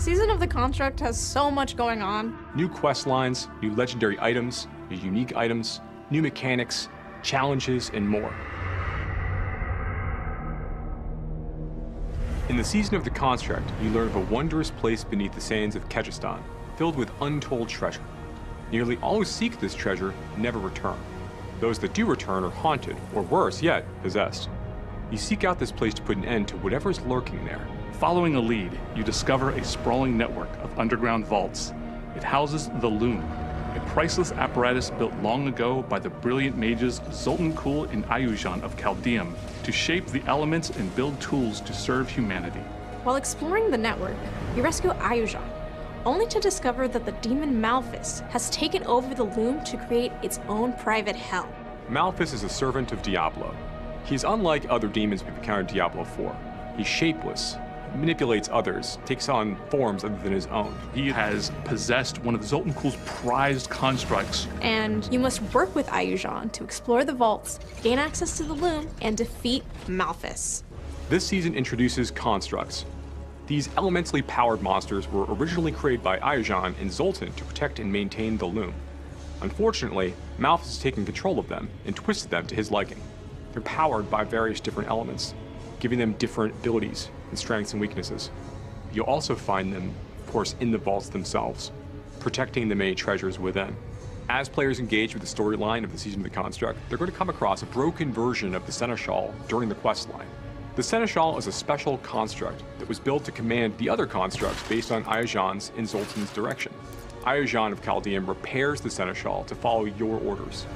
Season of the Construct has so much going on. New quest lines, new legendary items, new unique items, new mechanics, challenges, and more. In the Season of the Construct, you learn of a wondrous place beneath the sands of Kyrgyzstan, filled with untold treasure. Nearly all who seek this treasure never return. Those that do return are haunted, or worse yet, possessed. You seek out this place to put an end to whatever is lurking there. Following a lead, you discover a sprawling network of underground vaults. It houses the Loom, a priceless apparatus built long ago by the brilliant mages Zoltan Kul and Ayuzhan of Chaldeum to shape the elements and build tools to serve humanity. While exploring the network, you rescue Ayuzhan, only to discover that the demon Malphus has taken over the Loom to create its own private hell. Malphus is a servant of Diablo. He is unlike other demons we've encountered in Diablo 4. He's shapeless, manipulates others, takes on forms other than his own. He has possessed one of Zoltan Kul's prized constructs. And you must work with Ayuzhan to explore the vaults, gain access to the Loom, and defeat Malphus. This season introduces constructs. These elementally powered monsters were originally created by Ayuzhan and Zoltan to protect and maintain the Loom. Unfortunately, Malphus has taken control of them and twisted them to his liking. They're powered by various different elements, giving them different abilities and strengths and weaknesses. You'll also find them, of course, in the vaults themselves, protecting the many treasures within. As players engage with the storyline of the Season of the Construct, they're going to come across a broken version of the Seneschal during the questline. The Seneschal is a special construct that was built to command the other constructs based on Ayuzhan's and Zoltan's direction. Ayuzhan of Chaldeum repairs the Seneschal to follow your orders.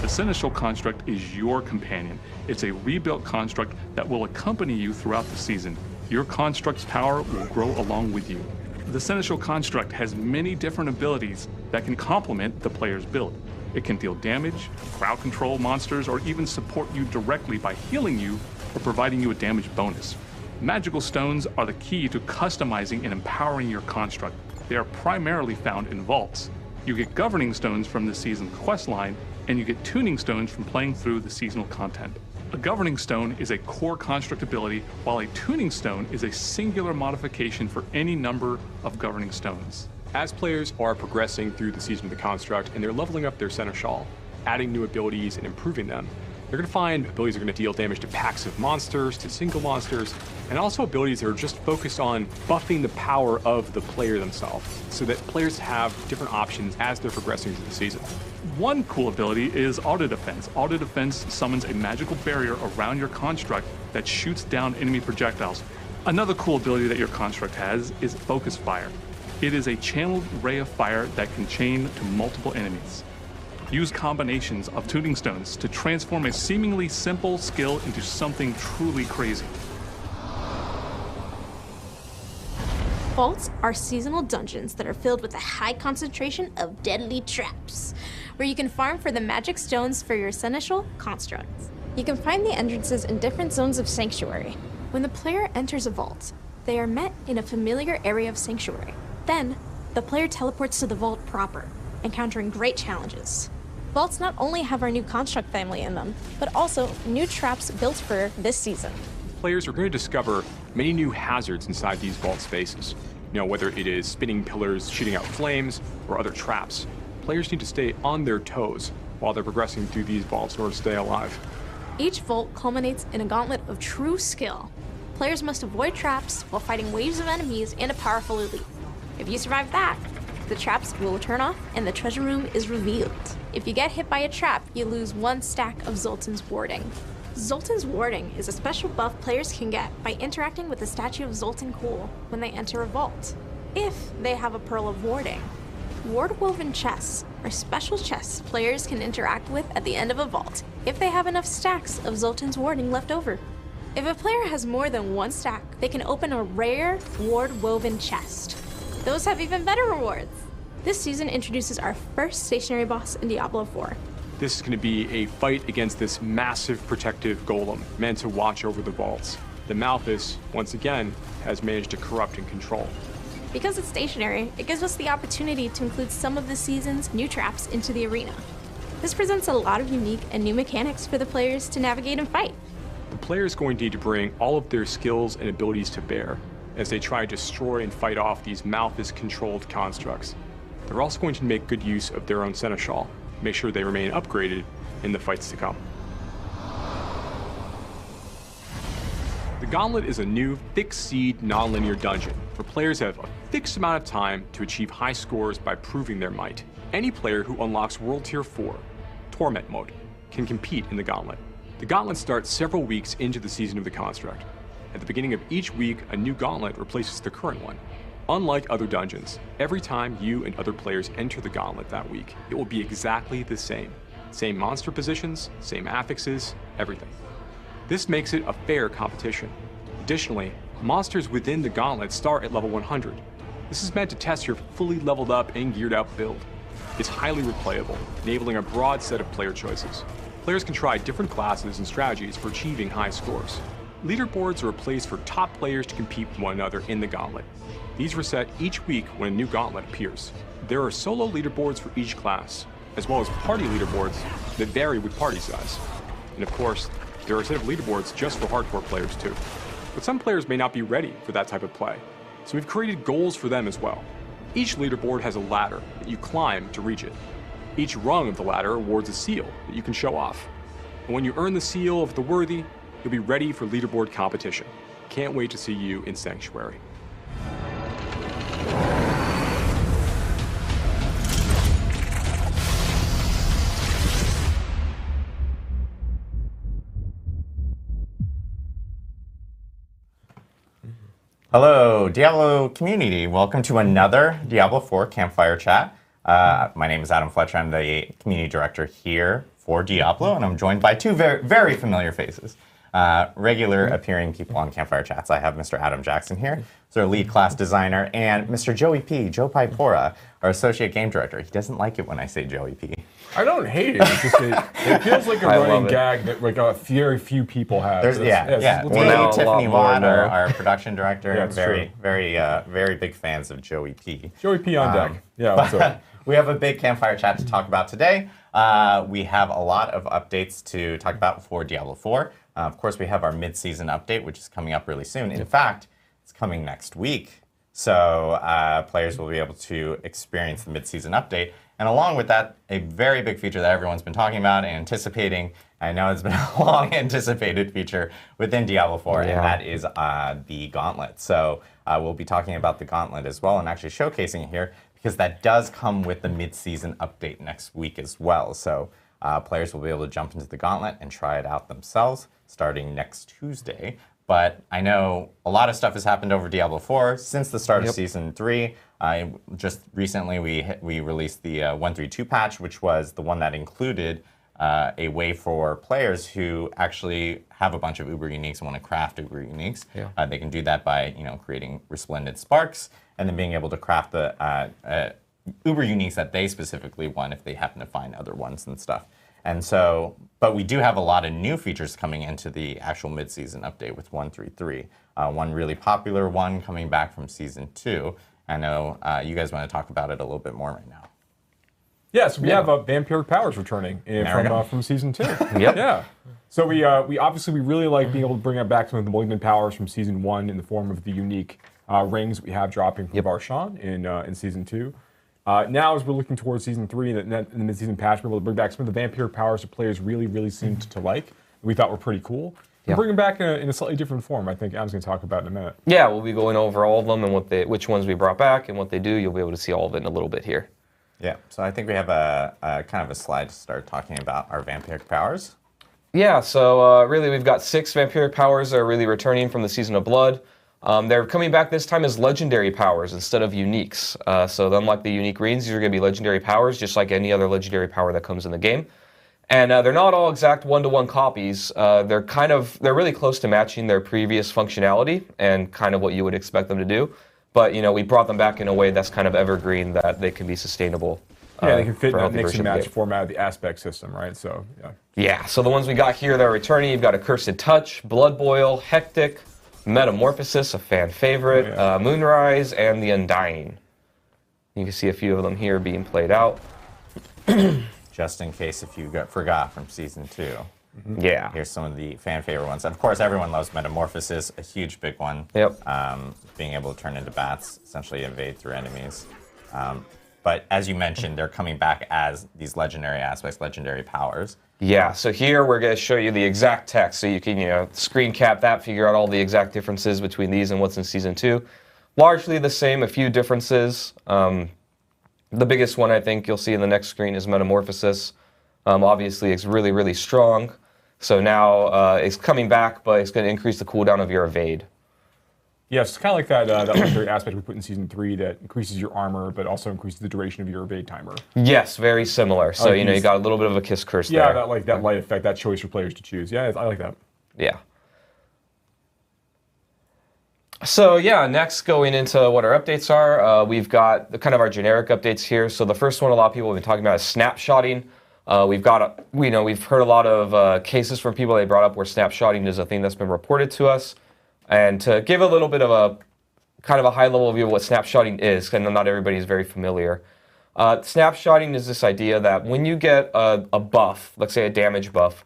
The Seneschal construct is your companion. It's a rebuilt construct that will accompany you throughout the season. Your construct's power will grow along with you. The Seneschal construct has many different abilities that can complement the player's build. It can deal damage, crowd control monsters, or even support you directly by healing you or providing you a damage bonus. Magical stones are the key to customizing and empowering your construct. They are primarily found in vaults. You get governing stones from the season questline, and you get tuning stones from playing through the seasonal content. A governing stone is a core construct ability, while a tuning stone is a singular modification for any number of governing stones. As players are progressing through the Season of the Construct and they're leveling up their Seneschal, adding new abilities and improving them, they're going to find abilities that are going to deal damage to packs of monsters, to single monsters, and also abilities that are just focused on buffing the power of the player themselves, so that players have different options as they're progressing through the season. One cool ability is Auto Defense. Auto Defense summons a magical barrier around your construct that shoots down enemy projectiles. Another cool ability that your construct has is Focus Fire. It is a channeled ray of fire that can chain to multiple enemies. Use combinations of tuning stones to transform a seemingly simple skill into something truly crazy. Vaults are seasonal dungeons that are filled with a high concentration of deadly traps, where you can farm for the magic stones for your Seneschal constructs. You can find the entrances in different zones of Sanctuary. When the player enters a vault, they are met in a familiar area of Sanctuary. Then, the player teleports to the vault proper, encountering great challenges. Vaults not only have our new construct family in them, but also new traps built for this season. Players are going to discover many new hazards inside these vault spaces. Whether it is spinning pillars shooting out flames or other traps. Players need to stay on their toes while they're progressing through these vaults in order to stay alive. Each vault culminates in a gauntlet of true skill. Players must avoid traps while fighting waves of enemies and a powerful elite. If you survive that, the traps will turn off and the treasure room is revealed. If you get hit by a trap, you lose 1 stack of Zoltan's Warding. Zoltan's Warding is a special buff players can get by interacting with the statue of Zoltan Kul when they enter a vault, if they have a Pearl of Warding. Ward-woven chests are special chests players can interact with at the end of a vault if they have enough stacks of Zoltan's Warding left over. If a player has more than 1 stack, they can open a rare ward-woven chest. Those have even better rewards. This season introduces our first stationary boss in Diablo 4. This is going to be a fight against this massive protective golem meant to watch over the vaults. The Malphus, once again, has managed to corrupt and control. Because it's stationary, it gives us the opportunity to include some of the season's new traps into the arena. This presents a lot of unique and new mechanics for the players to navigate and fight. The player is going to need to bring all of their skills and abilities to bear as they try to destroy and fight off these Malthus-controlled constructs. They're also going to make good use of their own Seneschal, make sure they remain upgraded in the fights to come. The Gauntlet is a new, fixed-seed, non-linear dungeon, where players have a fixed amount of time to achieve high scores by proving their might. Any player who unlocks World Tier 4, Torment Mode, can compete in the Gauntlet. The Gauntlet starts several weeks into the Season of the Construct. At the beginning of each week, a new Gauntlet replaces the current one. Unlike other dungeons, every time you and other players enter the Gauntlet that week, it will be exactly the same. Same monster positions, same affixes, everything. This makes it a fair competition. Additionally, monsters within the Gauntlet start at level 100. This is meant to test your fully leveled up and geared out build. It's highly replayable, enabling a broad set of player choices. Players can try different classes and strategies for achieving high scores. Leaderboards are a place for top players to compete with one another in the Gauntlet. These reset each week when a new Gauntlet appears. There are solo leaderboards for each class, as well as party leaderboards that vary with party size. And of course, there are a set of leaderboards just for hardcore players too. But some players may not be ready for that type of play, so we've created goals for them as well. Each leaderboard has a ladder that you climb to reach it. Each rung of the ladder awards a seal that you can show off. And when you earn the seal of the worthy, you'll be ready for leaderboard competition. Can't wait to see you in Sanctuary. Hello, Diablo community. Welcome to another Diablo 4 Campfire Chat. My name is Adam Fletcher. I'm the community director here for Diablo, and I'm joined by two very familiar faces. Regular appearing people on Campfire Chats. I have Mr. Adam Jackson here, who's our lead class designer, and Mr. Joey P, Joe Pipora, our associate game director. He doesn't like it when I say Joey P. I don't hate it. It's just it feels like a running gag that like very few people have. Tiffany Watt, our production director, yeah, very big fans of Joey P. Joey P on deck. Yeah. We have a big Campfire Chat to talk about today. We have a lot of updates to talk about for Diablo 4. Of course, we have our mid-season update, which is coming up really soon. In fact, it's coming next week. So players will be able to experience the mid-season update. And along with that, a very big feature that everyone's been talking about and anticipating. I know it's been a long anticipated feature within Diablo 4, and that is the Gauntlet. So we'll be talking about the Gauntlet as well and actually showcasing it here because that does come with the mid-season update next week as well. So players will be able to jump into the Gauntlet and try it out themselves starting next Tuesday. But I know a lot of stuff has happened over Diablo 4 since the start of Season 3. Just recently, we released the 1.3.2 patch, which was the one that included a way for players who actually have a bunch of Uber Uniques and want to craft Uber Uniques. They can do that by creating resplendent sparks and then being able to craft the Uber Uniques that they specifically want if they happen to find other ones and stuff. And so, but we do have a lot of new features coming into the actual mid-season update with 1.3.3. One really popular one coming back from Season 2. I know you guys want to talk about it a little bit more right now. Yes, we have vampiric powers returning from Season 2. Yeah. So we really like being able to bring back some of the malignant powers from Season 1 in the form of the unique rings we have dropping from Barshan in Season 2. Now, as we're looking towards Season 3, in the mid-season patch, we're able to bring back some of the vampiric powers that players really seemed to like. We thought were pretty cool. And bring them back in a slightly different form. I think Adam's going to talk about in a minute. Yeah, we'll be going over all of them and which ones we brought back and what they do. You'll be able to see all of it in a little bit here. Yeah, so I think we have a kind of a slide to start talking about our vampiric powers. Yeah, so really we've got 6 vampiric powers that are really returning from the Season of Blood. They're coming back this time as legendary powers instead of uniques. So unlike the unique rings, these are going to be legendary powers, just like any other legendary power that comes in the game. And they're not all exact one-to-one copies. They're really close to matching their previous functionality and kind of what you would expect them to do. But we brought them back in a way that's kind of evergreen, that they can be sustainable. They can fit in that mix and match format of the aspect system, right? So so the ones we got here that are returning, you've got Accursed Touch, Blood Boil, Hectic, Metamorphosis, a fan favorite, Moonrise, and the Undying. You can see a few of them here being played out. Just in case if you forgot from Season 2. Yeah. Here's some of the fan favorite ones. And of course, everyone loves Metamorphosis, a huge big one. Yep. Being able to turn into bats, essentially invade through enemies. But as you mentioned, they're coming back as these legendary aspects, legendary powers. Yeah, so here we're going to show you the exact text, so you can screen cap that, figure out all the exact differences between these and what's in Season 2. Largely the same, a few differences. The biggest one I think you'll see in the next screen is Metamorphosis. Obviously, it's really, really strong. So now it's coming back, but it's going to increase the cooldown of your evade. Yeah, it's kind of like that legendary aspect we put in Season 3 that increases your armor, but also increases the duration of your evade timer. Yes, very similar. So, you got a little bit of a kiss curse there. Yeah, that light effect, that choice for players to choose. Yeah, I like that. Yeah. So, yeah, next going into what our updates are, we've got kind of our generic updates here. So the first one a lot of people have been talking about is snapshotting. We've heard a lot of cases from people they brought up where snapshotting is a thing that's been reported to us. And to give a little bit of a kind of a high-level view of what snapshotting is, because not everybody is very familiar. Snapshotting is this idea that when you get a buff, let's say a damage buff,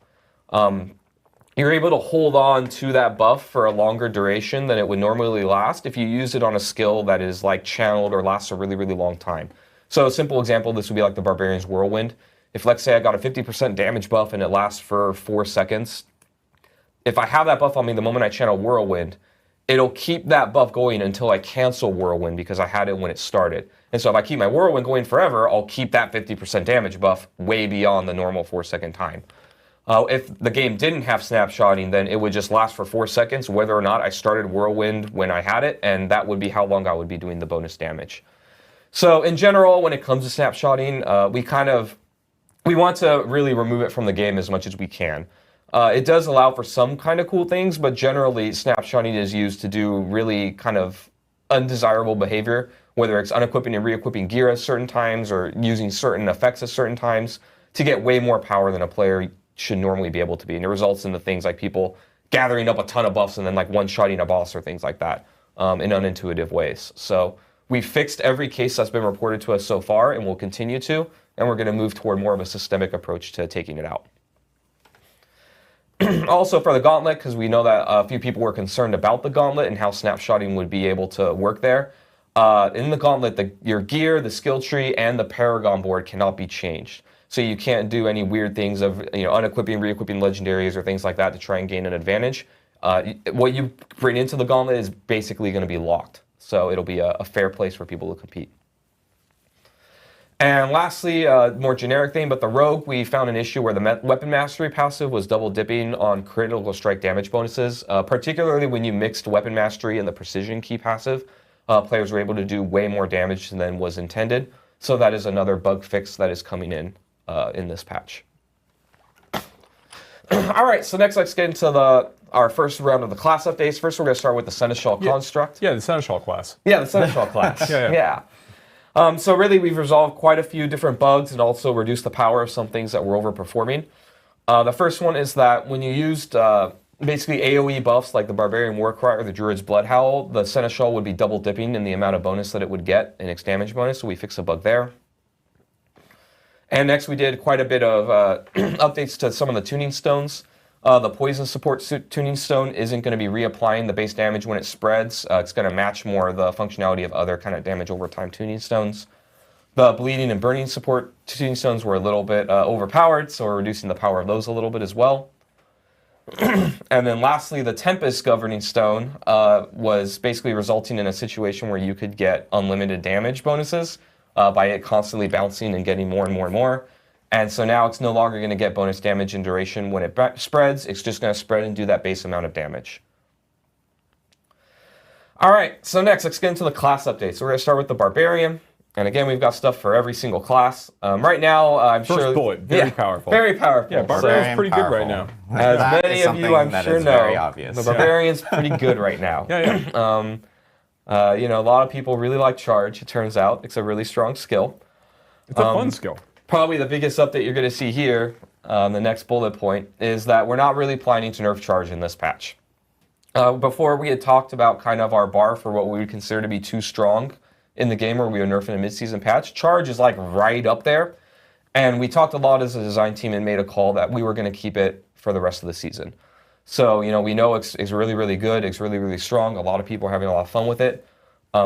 you're able to hold on to that buff for a longer duration than it would normally last if you use it on a skill that is like channeled or lasts a really, really long time. So a simple example, this would be like the Barbarian's Whirlwind. If let's say I got a 50% damage buff and it lasts for 4 seconds, if I have that buff on me the moment I channel Whirlwind, it'll keep that buff going until I cancel Whirlwind because I had it when it started. And so if I keep my Whirlwind going forever, I'll keep that 50% damage buff way beyond the normal 4-second time. If the game didn't have snapshotting, then it would just last for 4 seconds, whether or not I started Whirlwind when I had it, and that would be how long I would be doing the bonus damage. So in general, when it comes to snapshotting, we want to really remove it from the game as much as we can. It does allow for some kind of cool things, but generally snapshotting is used to do really kind of undesirable behavior, whether it's unequipping and re-equipping gear at certain times or using certain effects at certain times to get way more power than a player should normally be able to be. And it results in the things like people gathering up a ton of buffs and then like one-shotting a boss or things like that in unintuitive ways. So we've fixed every case that's been reported to us so far and we'll continue to, and we're going to move toward more of a systemic approach to taking it out. Also for the Gauntlet, because we know that a few people were concerned about the Gauntlet and how snapshotting would be able to work there. In the Gauntlet, your gear, the skill tree, and the Paragon board cannot be changed. So you can't do any weird things of unequipping, re-equipping legendaries or things like that to try and gain an advantage. What you bring into the Gauntlet is basically going to be locked. So it'll be a fair place for people to compete. And lastly, more generic thing, but the Rogue, we found an issue where the Weapon Mastery passive was double dipping on critical strike damage bonuses, particularly when you mixed Weapon Mastery and the Precision Key passive. Players were able to do way more damage than was intended. So that is another bug fix that is coming in this patch. All right, so next let's get into our first round of the class updates. First, we're going to start with the Seneschal Construct. Yeah, the Seneschal class. Yeah, the Seneschal class. Yeah. So really, we've resolved quite a few different bugs and also reduced the power of some things that were overperforming. The first one is that when you used basically AoE buffs like the Barbarian Warcry or the Druid's Bloodhowl, the Seneschal would be double dipping in the amount of bonus that it would get in its damage bonus, so we fixed a bug there. And next we did quite a bit of updates to some of the tuning stones. The Poison Support Tuning Stone isn't going to be reapplying the base damage when it spreads. It's going to match more the functionality of other kind of damage over time tuning stones. The Bleeding and Burning Support Tuning Stones were a little bit overpowered, so we're reducing the power of those a little bit as well. And then lastly, the Tempest Governing Stone was basically resulting in a situation where you could get unlimited damage bonuses by it constantly bouncing and getting more and more and more. And so now it's no longer going to get bonus damage and duration when it spreads. It's just going to spread and do that base amount of damage. All right, so next, let's get into the class updates. So we're going to start with the Barbarian. And again, we've got stuff for every single class. Right now, I'm sure... First bullet, very powerful. Very powerful. Yeah, Barbarian's pretty good right now. As many of you, I'm sure, know, the Barbarian's pretty good right now. A lot of people really like Charge, it turns out. It's a really strong skill. It's a fun skill. Probably the biggest update you're going to see here, the next bullet point, is that we're not really planning to nerf Charge in this patch. Before, we had talked about kind of our bar for what we would consider to be too strong in the game where we would nerf in a mid-season patch. Charge is like right up there. And we talked a lot as a design team and made a call that we were going to keep it for the rest of the season. So, we know it's really, really good. It's really, really strong. A lot of people are having a lot of fun with it.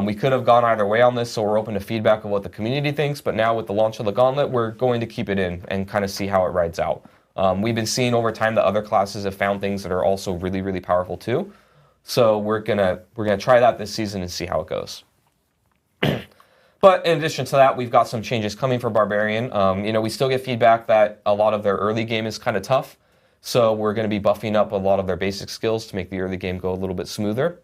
We could have gone either way on this, so we're open to feedback of what the community thinks. But now with the launch of the Gauntlet, we're going to keep it in and kind of see how it rides out. We've been seeing over time that other classes have found things that are also really, really powerful too. So we're gonna try that this season and see how it goes. But in addition to that, we've got some changes coming for Barbarian. We still get feedback that a lot of their early game is kind of tough. So we're going to be buffing up a lot of their basic skills to make the early game go a little bit smoother.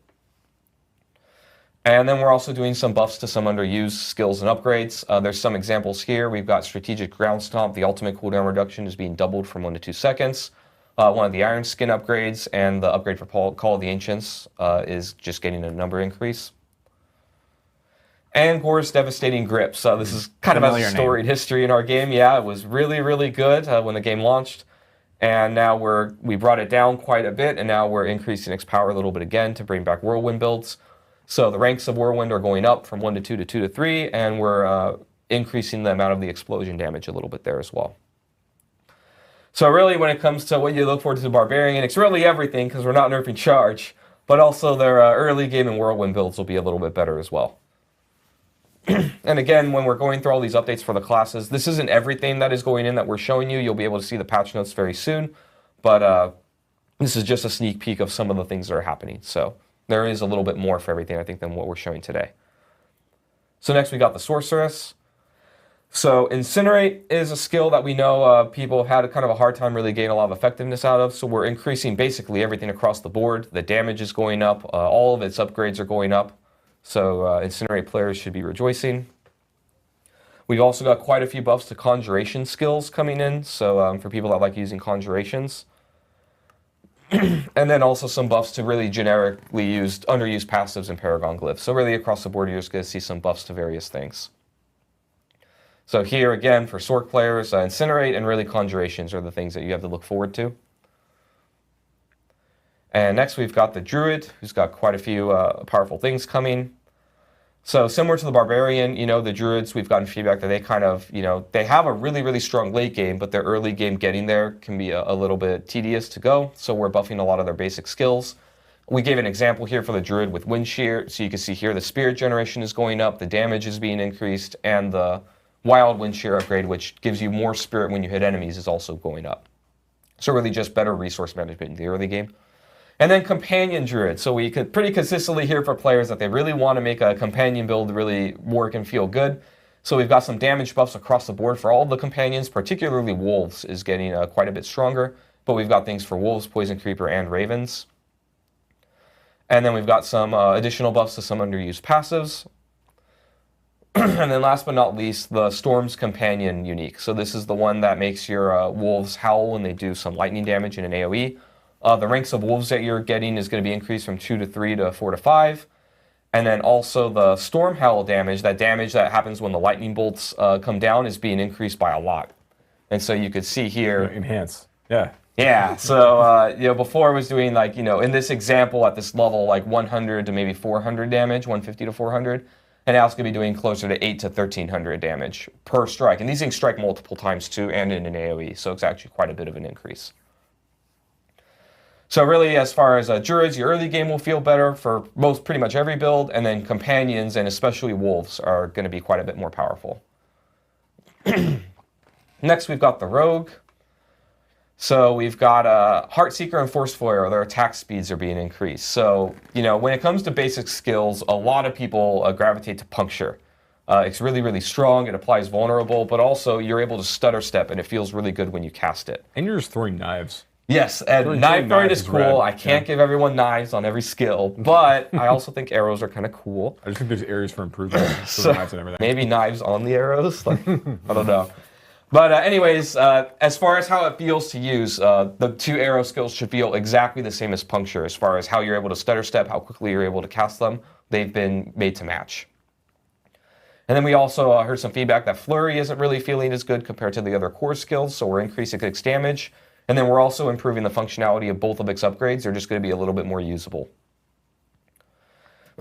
And then we're also doing some buffs to some underused skills and upgrades. There's some examples here. We've got Strategic Ground Stomp. The ultimate cooldown reduction is being doubled from 1 to 2 seconds. One of the Iron Skin upgrades and the upgrade for Call of the Ancients is just getting a number increase. And Gore's Devastating Grip. So this is kind of a storied history in our game. Yeah, it was really, really good when the game launched. And now we brought it down quite a bit, and now we're increasing its power a little bit again to bring back Whirlwind builds. So the ranks of Whirlwind are going up from 1 to 2 to 2 to 3, and we're increasing the amount of the explosion damage a little bit there as well. So really, when it comes to what you look forward to Barbarian, it's really everything, because we're not nerfing Charge, but also their early game and Whirlwind builds will be a little bit better as well. And again, when we're going through all these updates for the classes, this isn't everything that is going in that we're showing you. You'll be able to see the patch notes very soon, but this is just a sneak peek of some of the things that are happening. So there is a little bit more for everything, I think, than what we're showing today. So next we got the Sorceress. So Incinerate is a skill that we know people have had kind of a hard time really getting a lot of effectiveness out of. So we're increasing basically everything across the board. The damage is going up. All of its upgrades are going up. So Incinerate players should be rejoicing. We've also got quite a few buffs to Conjuration skills coming in. So for people that like using Conjurations. And then also some buffs to really generically used, underused passives and Paragon Glyphs. So really across the board, you're just going to see some buffs to various things. So here again, for Sorc players, Incinerate and really Conjurations are the things that you have to look forward to. And next we've got the Druid, who's got quite a few powerful things coming. So similar to the Barbarian, the Druids, we've gotten feedback that they kind of, they have a really, really strong late game, but their early game getting there can be a little bit tedious to go. So we're buffing a lot of their basic skills. We gave an example here for the Druid with Wind Shear. So you can see here the Spirit generation is going up, the damage is being increased, and the Wild Wind Shear upgrade, which gives you more Spirit when you hit enemies, is also going up. So really just better resource management in the early game. And then Companion Druid. So we could pretty consistently hear from players that they really want to make a companion build really work and feel good. So we've got some damage buffs across the board for all of the companions, particularly Wolves is getting quite a bit stronger. But we've got things for Wolves, Poison Creeper, and Ravens. And then we've got some additional buffs to some underused passives. And then last but not least, the Storm's Companion unique. So this is the one that makes your Wolves howl when they do some lightning damage in an AoE. The ranks of Wolves that you're getting is going to be increased from 2 to 3 to 4 to 5. And then also the Storm Howl damage, that damage that happens when the lightning bolts come down, is being increased by a lot. And so you could see here... Enhance. Yeah. Yeah, so before I was doing in this example at this level, 100 to maybe 400 damage, 150 to 400. And now it's going to be doing closer to 8 to 1300 damage per strike. And these things strike multiple times too, and in an AoE, so it's actually quite a bit of an increase. So really, as far as Druids, your early game will feel better for pretty much every build, and then Companions, and especially Wolves, are going to be quite a bit more powerful. Next, we've got the Rogue. So we've got Heartseeker and Force Foyer. Their attack speeds are being increased. So, when it comes to basic skills, a lot of people gravitate to Puncture. It's really, really strong. It applies vulnerable, but also you're able to stutter step, and it feels really good when you cast it. And you're just throwing knives. Yes, and knife throwing is cool. I can't give everyone knives on every skill, but I also think arrows are kind of cool. I just think there's areas for improvement. So knives and everything. Maybe knives on the arrows? I don't know. But anyways, as far as how it feels to use, the 2 arrow skills should feel exactly the same as Puncture as far as how you're able to stutter step, how quickly you're able to cast them. They've been made to match. And then we also heard some feedback that Flurry isn't really feeling as good compared to the other core skills, so we're increasing its damage. And then we're also improving the functionality of both of its upgrades. They're just going to be a little bit more usable.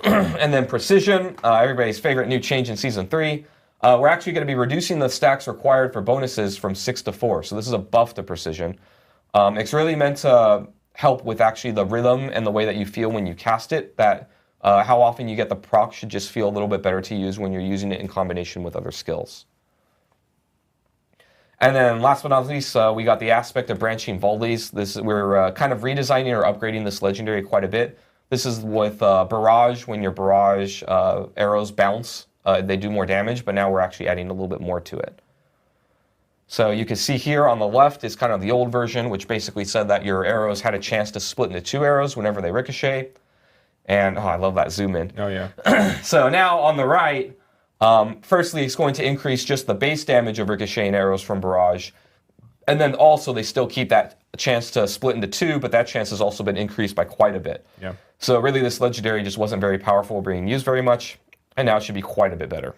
And then Precision, everybody's favorite new change in Season 3. We're actually going to be reducing the stacks required for bonuses from 6 to 4. So this is a buff to precision. It's really meant to help with actually the rhythm and the way that you feel when you cast it, that how often you get the proc should just feel a little bit better to use when you're using it in combination with other skills. And then last but not least, we got the aspect of branching volleys. We're kind of redesigning or upgrading this legendary quite a bit. This is with barrage. When your barrage arrows bounce, they do more damage, but now we're actually adding a little bit more to it. So you can see here on the left is kind of the old version, which basically said that your arrows had a chance to split into 2 arrows whenever they ricochet. And I love that zoom in. Oh yeah. So now on the right, firstly, it's going to increase just the base damage of ricocheting arrows from barrage. And then also they still keep that chance to split into 2, but that chance has also been increased by quite a bit. Yeah. So really this legendary just wasn't very powerful or being used very much, and now it should be quite a bit better.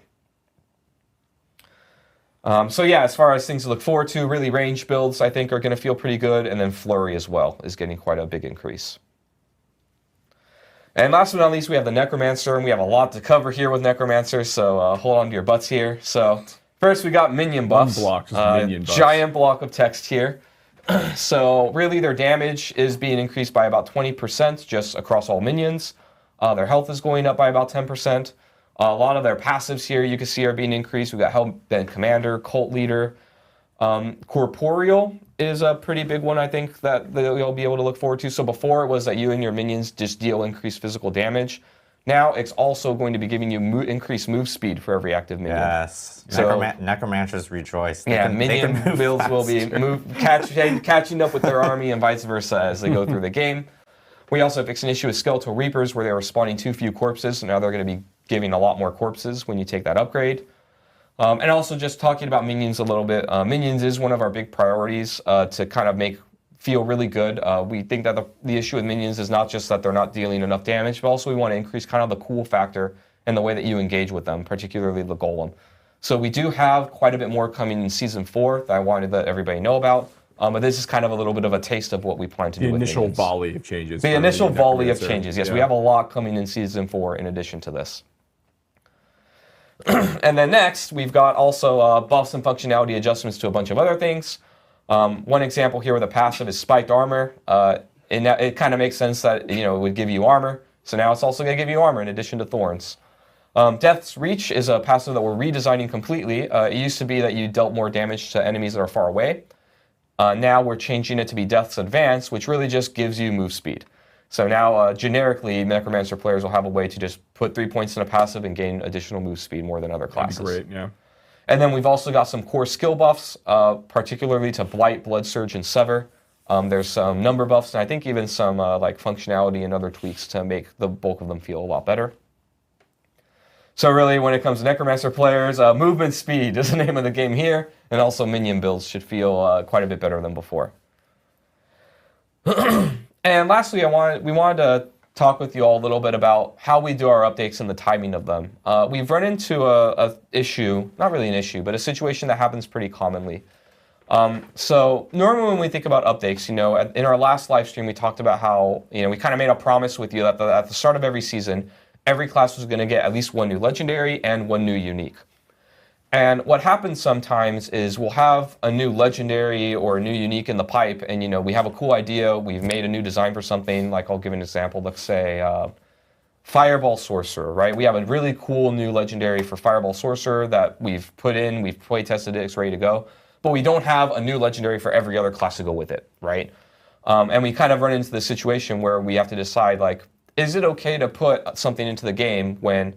So yeah, as far as things to look forward to, really range builds I think are going to feel pretty good, and then flurry as well is getting quite a big increase. And last but not least, we have the Necromancer, and we have a lot to cover here with Necromancer, so hold on to your butts here. So first we got minion buffs. One block, just minion buffs. Giant block of text here. So really their damage is being increased by about 20% just across all minions. Their health is going up by about 10%. A lot of their passives here you can see are being increased. We've got Hellbent Commander, Cult Leader. Corporeal is a pretty big one, I think, that you'll be able to look forward to. So before it was that you and your minions just deal increased physical damage. Now it's also going to be giving you increased move speed for every active minion. Yes. So, Necromancers rejoice. Minion builds will be catching up with their army and vice versa as they go through the game. We also fixed an issue with Skeletal Reapers where they were spawning too few corpses, so now they're going to be giving a lot more corpses when you take that upgrade. And also just talking about minions a little bit. Minions is one of our big priorities to kind of feel really good. We think that the issue with minions is not just that they're not dealing enough damage, but also we want to increase kind of the cool factor and the way that you engage with them, particularly the golem. So we do have quite a bit more coming in Season 4 that I wanted to let everybody know about. But this is kind of a little bit of a taste of what we plan to do with minions. The initial volley of changes. The initial volley of changes, yes. Yeah. We have a lot coming in Season 4 in addition to this. And then next, we've got also buffs and functionality adjustments to a bunch of other things. One example here with a passive is Spiked Armor. It kind of makes sense that it would give you armor. So now it's also going to give you armor in addition to thorns. Death's Reach is a passive that we're redesigning completely. It used to be that you dealt more damage to enemies that are far away. Now we're changing it to be Death's Advance, which really just gives you move speed. So now, generically, Necromancer players will have a way to just put 3 points in a passive and gain additional move speed more than other classes. That'd be great, yeah. And then we've also got some core skill buffs, particularly to Blight, Blood Surge, and Sever. There's some number buffs, and I think even some functionality and other tweaks to make the bulk of them feel a lot better. So really, when it comes to Necromancer players, movement speed is the name of the game here, and also minion builds should feel quite a bit better than before. And lastly, we wanted to talk with you all a little bit about how we do our updates and the timing of them. We've run into a issue, not really an issue, but a situation that happens pretty commonly. So normally when we think about updates, in our last live stream we talked about how we kind of made a promise with you that at the start of every season, every class was going to get at least 1 new legendary and 1 new unique. And what happens sometimes is we'll have a new legendary or a new unique in the pipe, and we have a cool idea, we've made a new design for something, like I'll give an example, let's say Fireball Sorcerer, right? We have a really cool new legendary for Fireball Sorcerer that we've put in, we've play tested it, it's ready to go, but we don't have a new legendary for every other class to go with it, right? And we kind of run into this situation where we have to decide, is it okay to put something into the game when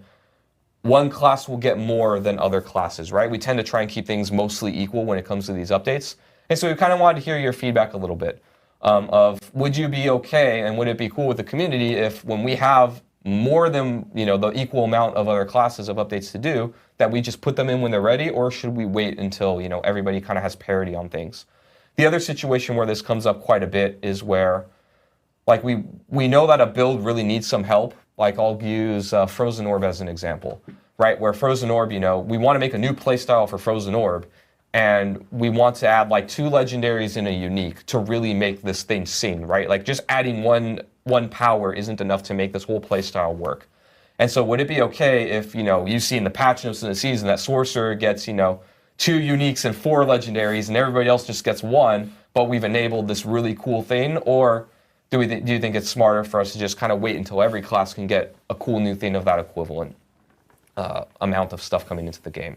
one class will get more than other classes, right? We tend to try and keep things mostly equal when it comes to these updates. And so we kind of wanted to hear your feedback a little bit of would you be okay and would it be cool with the community if when we have more than the equal amount of other classes of updates to do, that we just put them in when they're ready, or should we wait until everybody kind of has parity on things? The other situation where this comes up quite a bit is where we know that a build really needs some help. I'll use Frozen Orb as an example, right? Where Frozen Orb, we want to make a new playstyle for Frozen Orb, and we want to add 2 legendaries and a unique to really make this thing sing, right? Just adding one power isn't enough to make this whole playstyle work. And so would it be okay if, you see in the patch notes in the season that Sorcerer gets, 2 uniques and 4 legendaries and everybody else just gets 1, but we've enabled this really cool thing? Or do you think it's smarter for us to just kind of wait until every class can get a cool new thing of that equivalent amount of stuff coming into the game?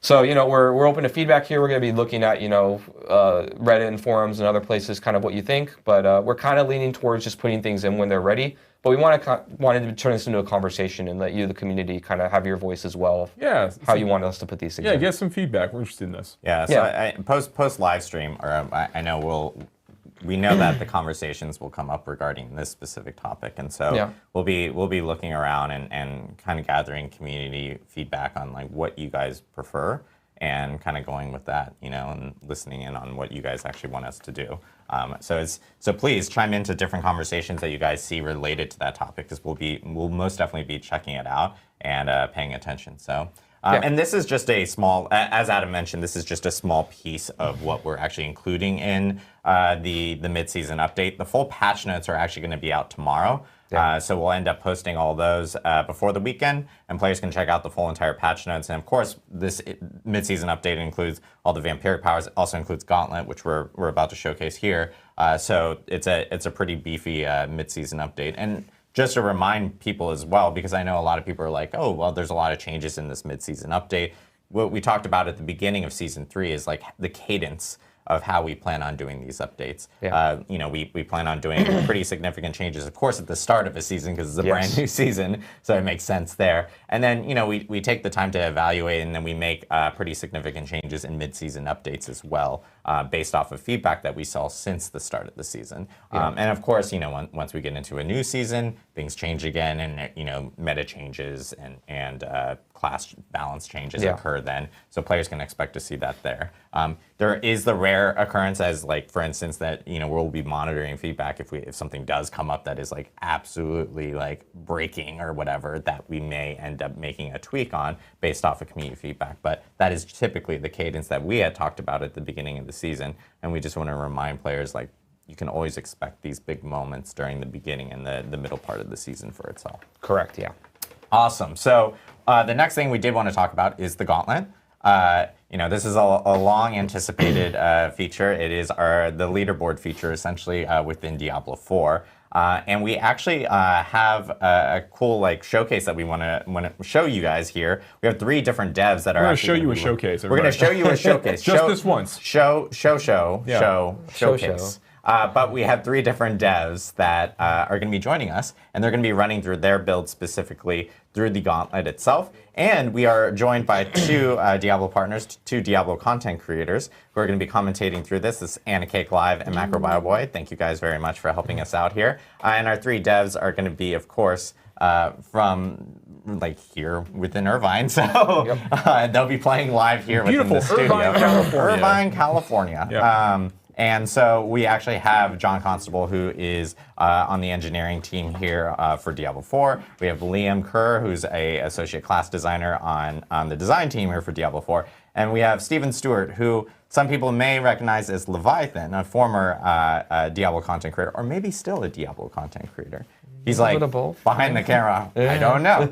So, we're open to feedback here. We're going to be looking at, Reddit and forums and other places, kind of what you think. But we're kind of leaning towards just putting things in when they're ready. But we wanted to turn this into a conversation and let you, the community, kind of have your voice as well. Yeah. How you want us to put these things in. Get some feedback. We're interested in this. Yeah. So post live stream, or I know we know that the conversations will come up regarding this specific topic, and so we'll be looking around and kind of gathering community feedback on like what you guys prefer, and kind of going with that, and listening in on what you guys actually want us to do. So please chime into different conversations that you guys see related to that topic, because we'll most definitely be checking it out and paying attention. So. And this is just a small, as Adam mentioned, this is just a small piece of what we're actually including in the mid-season update. The full patch notes are actually going to be out tomorrow. So we'll end up posting all those before the weekend, and players can check out the full entire patch notes. And of course, this mid-season update includes all the vampiric powers. It also includes Gauntlet, which we're about to showcase here. So it's a pretty beefy mid-season update. And just to remind people as well, because I know a lot of people are like, oh, well, there's a lot of changes in this mid-season update. What we talked about at the beginning of Season 3 is like the cadence of how we plan on doing these updates. We plan on doing pretty significant changes, of course, at the start of a season, because it's a brand new season, so it makes sense there. And then, we take the time to evaluate, and then we make pretty significant changes in mid-season updates as well, based off of feedback that we saw since the start of the season. And of course, once we get into a new season, things change again, and meta changes and class balance changes occur then. So players can expect to see that there. There is the rare occurrence, as like, for instance, that we'll be monitoring feedback if something does come up that is like absolutely like breaking or whatever, that we may end up making a tweak on based off of community feedback. But that is typically the cadence that we had talked about at the beginning of the season, and we just want to remind players, like, you can always expect these big moments during the beginning and the middle part of the season for itself. Correct, yeah. Awesome. So the next thing we did want to talk about is the Gauntlet. This is a long anticipated feature. It is the leaderboard feature, essentially, within Diablo 4. And we actually have a cool showcase that we want to show you guys here. We have 3 different devs that are. We're going to show you a showcase. We're going to show you a showcase. Just this once. Showcase. But we have 3 different devs that are going to be joining us, and they're going to be running through their build specifically through the Gauntlet itself. And we are joined by 2 Diablo partners, 2 Diablo content creators who are going to be commentating through this. This is Anna Cake Live and Macro Bioboy. Thank you guys very much for helping us out here. And our 3 devs are going to be, of course, from here within Irvine, so they'll be playing live here within the studio. Irvine, California. Yep. And so we actually have John Constable, who is on the engineering team here for Diablo 4. We have Liam Kerr, who's a associate class designer on the design team here for Diablo 4. And we have Steven Stewart, who some people may recognize as Leviathan, a former Diablo content creator, or maybe still a Diablo content creator. He's like behind the camera, I don't know,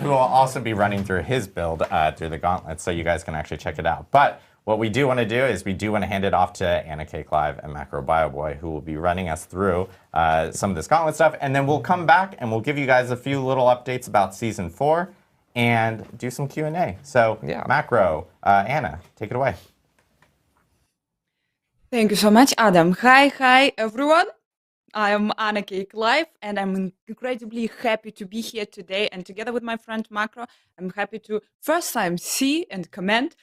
who will also be running through his build through the Gauntlet, so you guys can actually check it out. But what we do want to do is we do want to hand it off to Anna Cake Live and Macro Bioboy, who will be running us through some of this Gauntlet stuff, and then we'll come back and we'll give you guys a few little updates about Season 4 and do some Q&A. So, Macro, Anna, take it away. Thank you so much, Adam. Hi, everyone. I am Anna Cake Live, and I'm incredibly happy to be here today. And together with my friend Macro, I'm happy to first time see and comment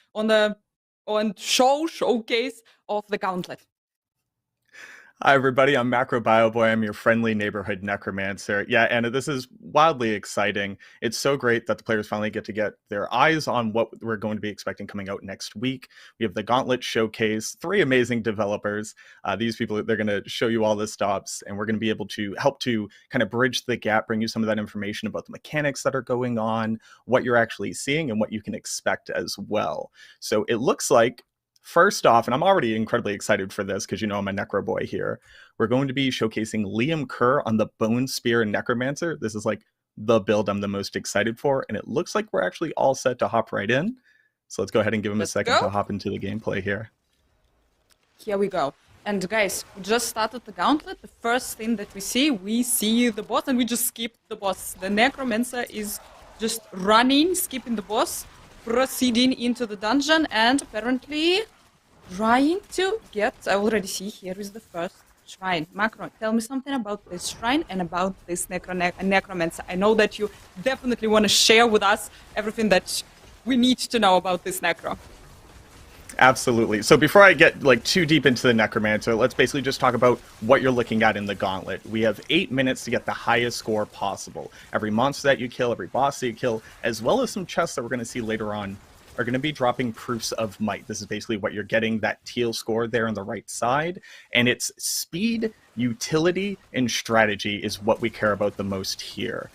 on showcase of the Gauntlet. Hi, everybody. I'm Macro Bioboy. I'm your friendly neighborhood necromancer. Yeah, Anna, this is wildly exciting. It's so great that the players finally get to get their eyes on what we're going to be expecting coming out next week. We have the Gauntlet Showcase, 3 amazing developers. These people, they're going to show you all the stops, and we're going to be able to help to kind of bridge the gap, bring you some of that information about the mechanics that are going on, what you're actually seeing, and what you can expect as well. So it looks like, first off, and I'm already incredibly excited for this because I'm a Necro boy here, we're going to be showcasing Liam Kerr on the Bone Spear Necromancer. This is like the build I'm the most excited for, and it looks like we're actually all set to hop right in. So let's go ahead and give him a second to hop into the gameplay here. Here we go. And guys, we just started the Gauntlet. The first thing that we see the boss, and we just skipped the boss. The Necromancer is just running, skipping the boss, proceeding into the dungeon, and apparently trying to get... I already see here is the first shrine. Macro, tell me something about this shrine and about this Necromancer. I know that you definitely want to share with us everything that we need to know about this Necro. Absolutely. So before I get too deep into the Necromancer, let's basically just talk about what you're looking at in the Gauntlet. We have 8 minutes to get the highest score possible. Every monster that you kill, every boss that you kill, as well as some chests that we're going to see later on, are going to be dropping proofs of might. This is basically what you're getting, that teal score there on the right side. And it's speed, utility, and strategy is what we care about the most here.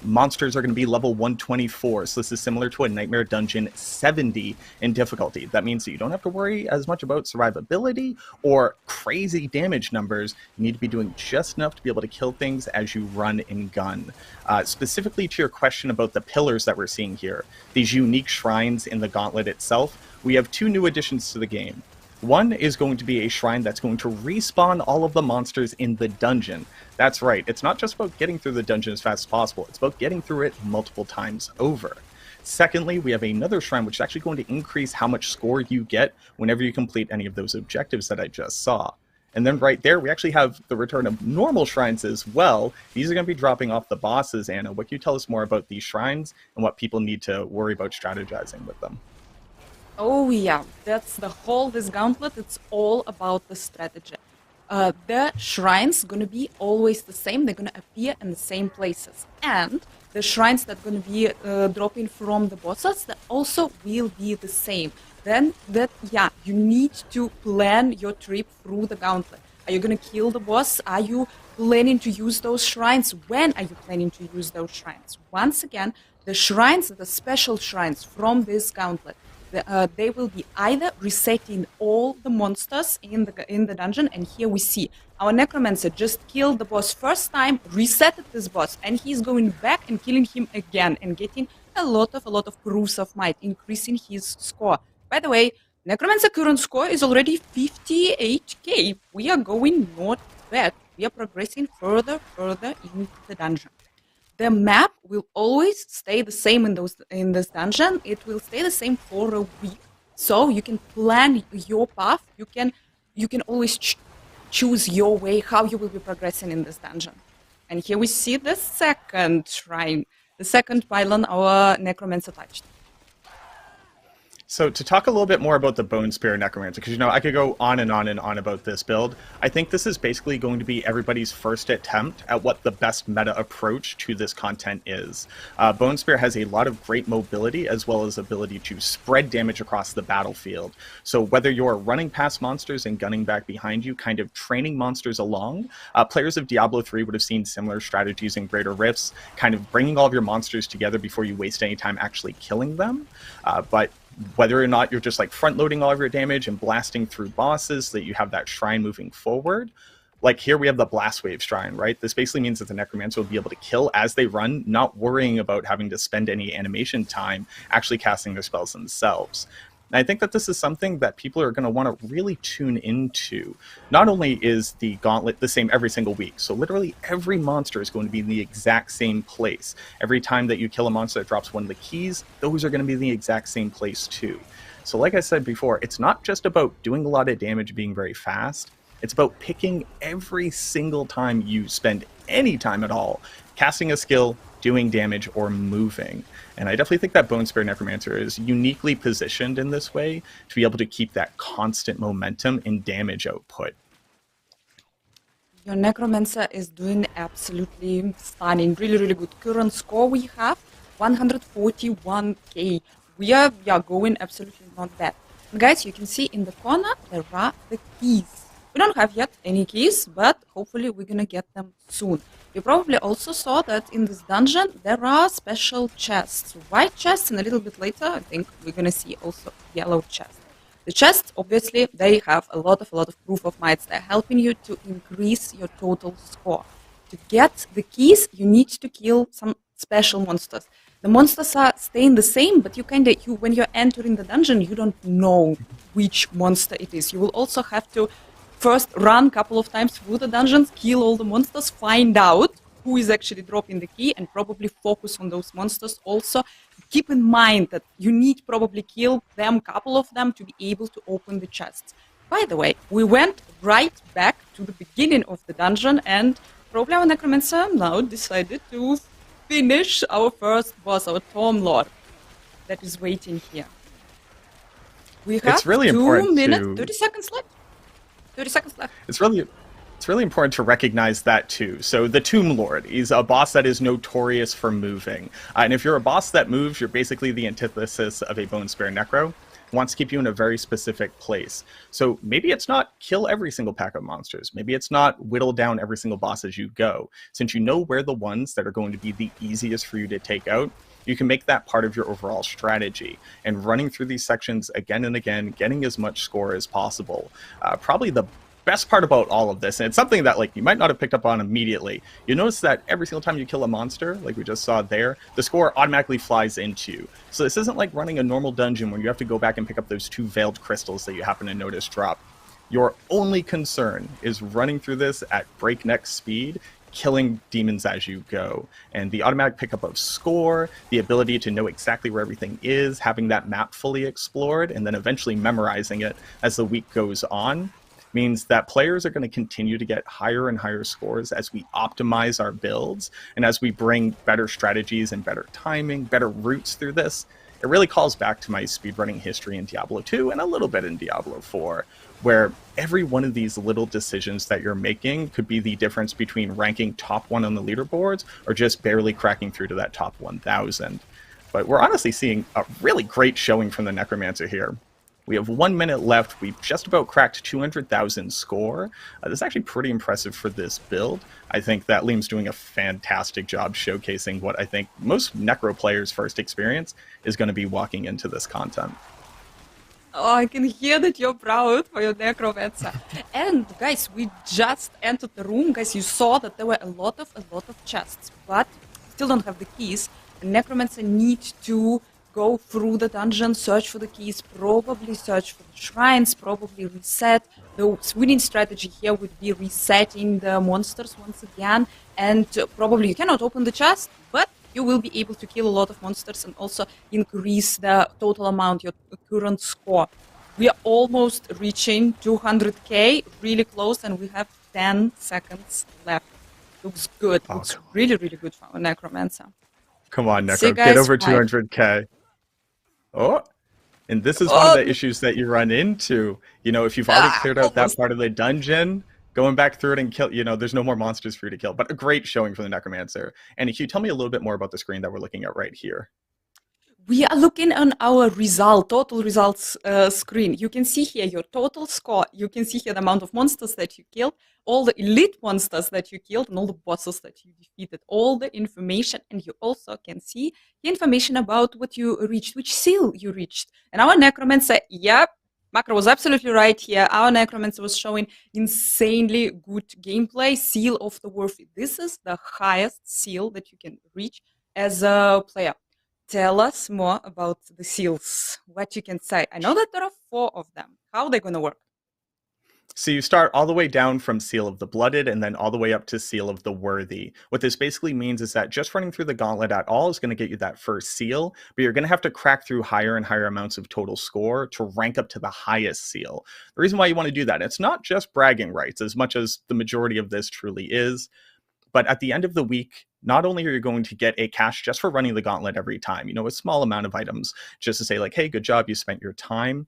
Monsters are going to be level 124, so this is similar to a Nightmare Dungeon 70 in difficulty. That means that you don't have to worry as much about survivability or crazy damage numbers. You need to be doing just enough to be able to kill things as you run and gun. Specifically to your question about the pillars that we're seeing here, these unique shrines in the Gauntlet itself, we have 2 new additions to the game. One is going to be a shrine that's going to respawn all of the monsters in the dungeon. That's right, it's not just about getting through the dungeon as fast as possible, it's about getting through it multiple times over. Secondly, we have another shrine which is actually going to increase how much score you get whenever you complete any of those objectives that I just saw. And then right there, we actually have the return of normal shrines as well. These are going to be dropping off the bosses. Anna, what can you tell us more about these shrines and what people need to worry about strategizing with them? Oh yeah, that's the whole this Gauntlet. It's all about the strategy. The shrines gonna be always the same. They're gonna appear in the same places, and the shrines that gonna be dropping from the bosses that also will be the same. Then you need to plan your trip through the Gauntlet. Are you gonna kill the boss? Are you planning to use those shrines? When are you planning to use those shrines? Once again, the shrines, the special shrines from this Gauntlet, they will be either resetting all the monsters in the dungeon, and here we see our Necromancer just killed the boss first time, resetted this boss, and he's going back and killing him again and getting a lot of proofs of might, increasing his score. By the way, Necromancer current score is already 58k. We are going not bad. We are progressing further in the dungeon. The map will always stay the same in this dungeon. It will stay the same for a week, so you can plan your path. You can always choose your way how you will be progressing in this dungeon. And here we see the second shrine, the second pylon our Necromancer touched. So to talk a little bit more about the Bone Spear Necromancer, because I could go on and on and on about this build, I think this is basically going to be everybody's first attempt at what the best meta approach to this content is. Bone Spear has a lot of great mobility as well as ability to spread damage across the battlefield. So whether you're running past monsters and gunning back behind you, kind of training monsters along, players of Diablo 3 would have seen similar strategies in Greater Rifts, kind of bringing all of your monsters together before you waste any time actually killing them. But whether or not you're just front loading all of your damage and blasting through bosses so that you have that shrine moving forward. Like here we have the Blast Wave Shrine, right? This basically means that the Necromancer will be able to kill as they run, not worrying about having to spend any animation time actually casting their spells themselves. And I think that this is something that people are going to want to really tune into. Not only is the Gauntlet the same every single week, so literally every monster is going to be in the exact same place. Every time that you kill a monster that drops one of the keys, those are going to be in the exact same place too. So like I said before, it's not just about doing a lot of damage, being very fast. It's about picking every single time you spend any time at all, casting a skill, doing damage, or moving. And I definitely think that Bone Spear Necromancer is uniquely positioned in this way to be able to keep that constant momentum in damage output. Your Necromancer is doing absolutely stunning, really good. Current score we have 141k. We are going absolutely not bad. And guys, you can see in the corner there are the keys. We don't have yet any keys, but hopefully we're gonna get them soon. You probably also saw that in this dungeon there are special chests. White chests, and a little bit later I think we're gonna see also yellow chests. The chests, obviously, they have a lot of proof of mights. They're helping you to increase your total score. To get the keys, you need to kill some special monsters. The monsters are staying the same, but when you're entering the dungeon, you don't know which monster it is. You will also have to first run a couple of times through the dungeons, kill all the monsters, find out who is actually dropping the key, and probably focus on those monsters. Also, keep in mind that you need probably kill them, couple of them, to be able to open the chests. By the way, we went right back to the beginning of the dungeon, and probably our Necromancer now decided to finish our first boss, our Tom Lord, that is waiting here. We have It's really 2 important minutes, to- 30 seconds left. 30 seconds left. It's really important to recognize that too. So the Tomb Lord is a boss that is notorious for moving. And if you're a boss that moves, you're basically the antithesis of a Bone Spear Necro. Wants to keep you in a very specific place. So maybe it's not kill every single pack of monsters. Maybe it's not whittle down every single boss as you go. Since you know where the ones that are going to be the easiest for you to take out, you can make that part of your overall strategy. And running through these sections again and again, getting as much score as possible. Probably the best part about all of this, and it's something that you might not have picked up on immediately, you notice that every single time you kill a monster, like we just saw there, the score automatically flies into you. So this isn't like running a normal dungeon where you have to go back and pick up those 2 veiled crystals that you happen to notice drop. Your only concern is running through this at breakneck speed, killing demons as you go. And the automatic pickup of score, the ability to know exactly where everything is, having that map fully explored, and then eventually memorizing it as the week goes on, means that players are going to continue to get higher and higher scores as we optimize our builds and as we bring better strategies and better timing, better routes through this. It really calls back to my speedrunning history in Diablo 2 and a little bit in Diablo 4, where every one of these little decisions that you're making could be the difference between ranking top 1 on the leaderboards or just barely cracking through to that top 1,000. But we're honestly seeing a really great showing from the Necromancer here. We have 1 minute left. We've just about cracked 200,000 score. This is actually pretty impressive for this build. I think that Liam's doing a fantastic job showcasing what I think most Necro players' first experience is going to be walking into this content. Oh, I can hear that you're proud for your Necromancer. And guys, we just entered the room. Guys, you saw that there were a lot of chests, but still don't have the keys. The Necromancer needs to go through the dungeon, search for the keys, probably search for the shrines, probably reset. The winning strategy here would be resetting the monsters once again, and probably you cannot open the chest, but you will be able to kill a lot of monsters and also increase the total amount, your current score. We are almost reaching 200k, really close, and we have 10 seconds left. Looks good. Looks really, really good for our Necromancer. Come on, Necro, get over 200k. Oh, and this is one of the issues that you run into. If you've already cleared out that part of the dungeon, going back through it and kill, there's no more monsters for you to kill. But a great showing for the Necromancer. And can you tell me a little bit more about the screen that we're looking at right here? We are looking on our total results screen. You can see here your total score. You can see here the amount of monsters that you killed, all the elite monsters that you killed, and all the bosses that you defeated, all the information. And you also can see the information about what you reached, which seal you reached. And our Necromancer, Macro was absolutely right here. Our Necromancer was showing insanely good gameplay, Seal of the Worthy. This is the highest seal that you can reach as a player. Tell us more about the seals, what you can say. I know that there are 4 of them. How are they going to work? So you start all the way down from Seal of the Blooded and then all the way up to Seal of the Worthy. What this basically means is that just running through the Gauntlet at all is going to get you that first seal, but you're going to have to crack through higher and higher amounts of total score to rank up to the highest seal. The reason why you want to do that, it's not just bragging rights, as much as the majority of this truly is, but at the end of the week, not only are you going to get a cash just for running the Gauntlet every time, a small amount of items just to say hey, good job, you spent your time.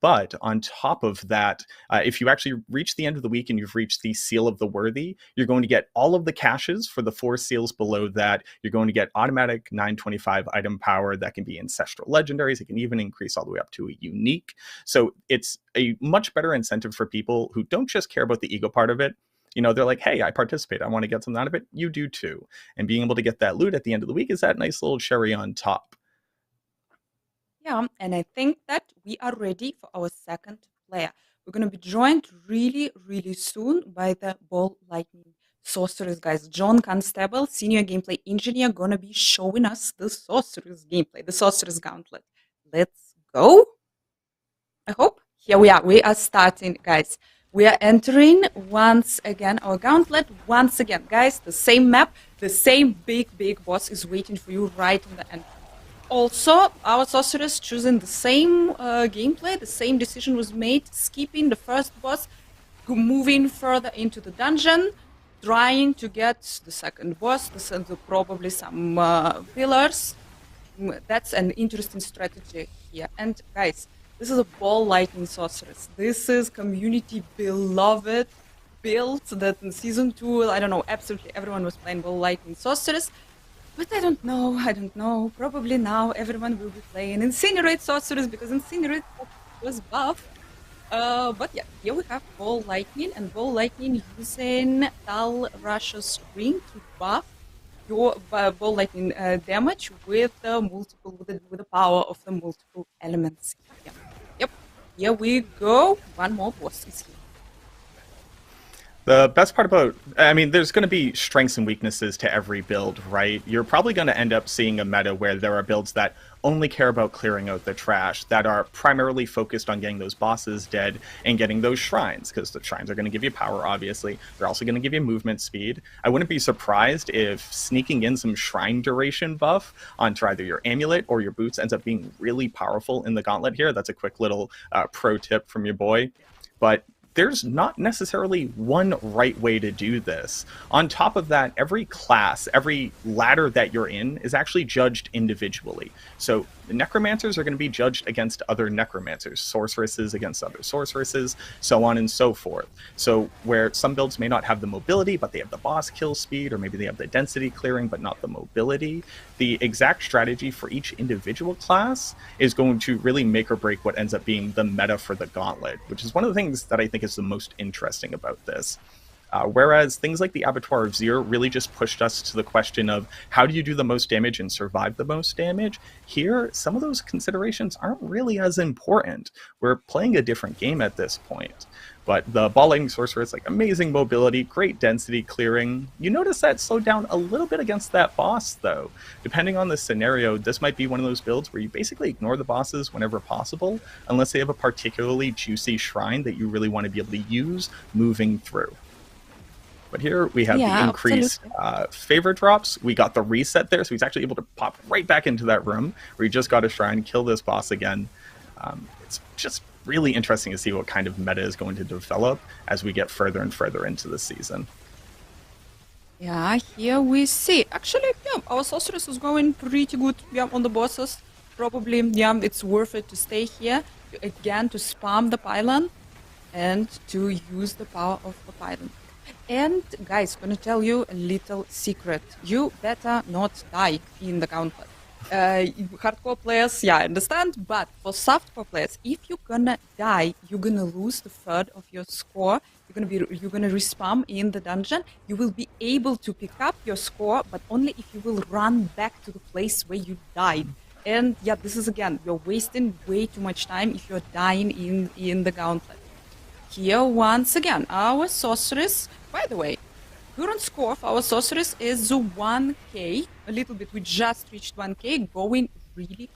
But on top of that, if you actually reach the end of the week and you've reached the Seal of the Worthy, you're going to get all of the caches for the 4 seals below that. You're going to get automatic 925 item power that can be ancestral legendaries. It can even increase all the way up to a unique. So it's a much better incentive for people who don't just care about the ego part of it. They're like, hey, I participate. I want to get something out of it. You do too. And being able to get that loot at the end of the week is that nice little cherry on top. Yeah, and I think that we are ready for our second player. We're going to be joined really, really soon by the Ball Lightning Sorceress, guys. John Constable, senior gameplay engineer, gonna be showing us the Sorceress gameplay, the Sorceress Gauntlet. Let's go. I hope. Here we are. We are starting, guys. We are entering once again our Gauntlet. Once again, guys, the same map, the same big boss is waiting for you right in the end. Also, our Sorceress choosing the same gameplay, the same decision was made, skipping the first boss, moving further into the dungeon, trying to get the second boss, probably some pillars. That's an interesting strategy here. And guys, this is a Ball Lightning Sorceress. This is community beloved build that in Season 2, I don't know, absolutely everyone was playing Ball Lightning Sorceress. But I don't know. Probably now everyone will be playing Incinerate Sorceress because Incinerate was buff. But yeah, here we have Ball Lightning, and Ball Lightning using Tal Rush's Ring to buff your Ball Lightning damage with the power of the multiple elements. Yeah. Yep. Here we go. One more boss is here. The best part about, I mean, there's going to be strengths and weaknesses to every build, right? You're probably going to end up seeing a meta where there are builds that only care about clearing out the trash, that are primarily focused on getting those bosses dead and getting those shrines, because the shrines are going to give you power, obviously. They're also going to give you movement speed. I wouldn't be surprised if sneaking in some shrine duration buff onto either your amulet or your boots ends up being really powerful in the Gauntlet here. That's a quick little pro tip from your boy. But there's not necessarily one right way to do this. On top of that, every class, every ladder that you're in is actually judged individually. So the necromancers are going to be judged against other necromancers, sorceresses against other sorceresses, so on and so forth. So where some builds may not have the mobility, but they have the boss kill speed, or maybe they have the density clearing, but not the mobility, the exact strategy for each individual class is going to really make or break what ends up being the meta for the Gauntlet, which is one of the things that I think is the most interesting about this. Whereas things like the Abattoir of Zir really just pushed us to the question of how do you do the most damage and survive the most damage, here some of those considerations aren't really as important. We're playing a different game at this point. But the Ball Lightning Sorceress, like amazing mobility, great density clearing. You notice that slowed down a little bit against that boss though. Depending on the scenario, this might be one of those builds where you basically ignore the bosses whenever possible, unless they have a particularly juicy shrine that you really want to be able to use moving through. But here we have the increased favor drops. We got the reset there, so he's actually able to pop right back into that room where he just got a shrine, kill this boss again. It's just really interesting to see what kind of meta is going to develop as we get further and further into the season. Yeah, here we see. Actually, yeah, our Sorceress is going pretty good on the bosses. Probably, yeah, it's worth it to stay here, again, to spam the pylon and to use the power of the pylon. And guys, gonna tell you a little secret. You better not die in the Gauntlet. Hardcore players, yeah, I understand, but for softcore players, if you're gonna die, you're gonna lose the third of your score. You're gonna respawn in the dungeon. You will be able to pick up your score, but only if you will run back to the place where you died. And yeah, this is again, you're wasting way too much time if you're dying in the Gauntlet. Here, once again, our Sorceress, by the way, current score of our Sorceress is 1k, a little bit, we just reached 1k, going really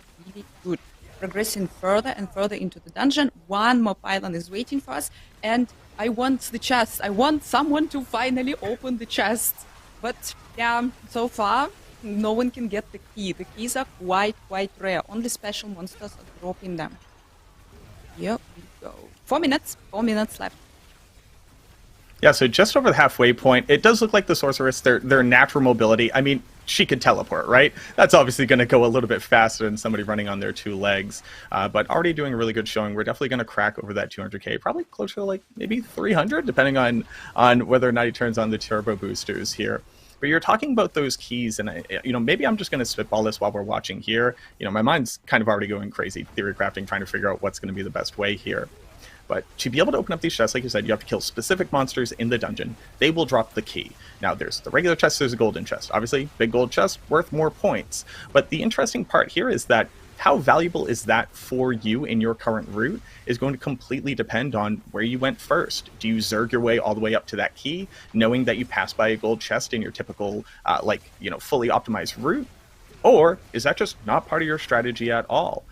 good. Progressing further and further into the dungeon, one more pylon is waiting for us, and I want the chest, I want someone to finally open the chest. But yeah, so far, no one can get the key. The keys are quite rare, only special monsters are dropping them. Here we go. 4 minutes left. Yeah, so just over the halfway point, it does look like the Sorceress, their natural mobility, I mean, she could teleport, right? That's obviously going to go a little bit faster than somebody running on their two legs, but already doing a really good showing. We're definitely going to crack over that 200k, probably closer to like maybe 300, depending on whether or not he turns on the turbo boosters here. But you're talking about those keys, and maybe I'm just going to spitball this while we're watching here. My mind's kind of already going crazy, theory crafting, trying to figure out what's going to be the best way here. But to be able to open up these chests, like you said, you have to kill specific monsters in the dungeon. They will drop the key. Now, there's the regular chest, there's a golden chest. Obviously, big gold chest, worth more points. But the interesting part here is that how valuable is that for you in your current route is going to completely depend on where you went first. Do you zerg your way all the way up to that key, knowing that you passed by a gold chest in your typical, fully optimized route? Or is that just not part of your strategy at all?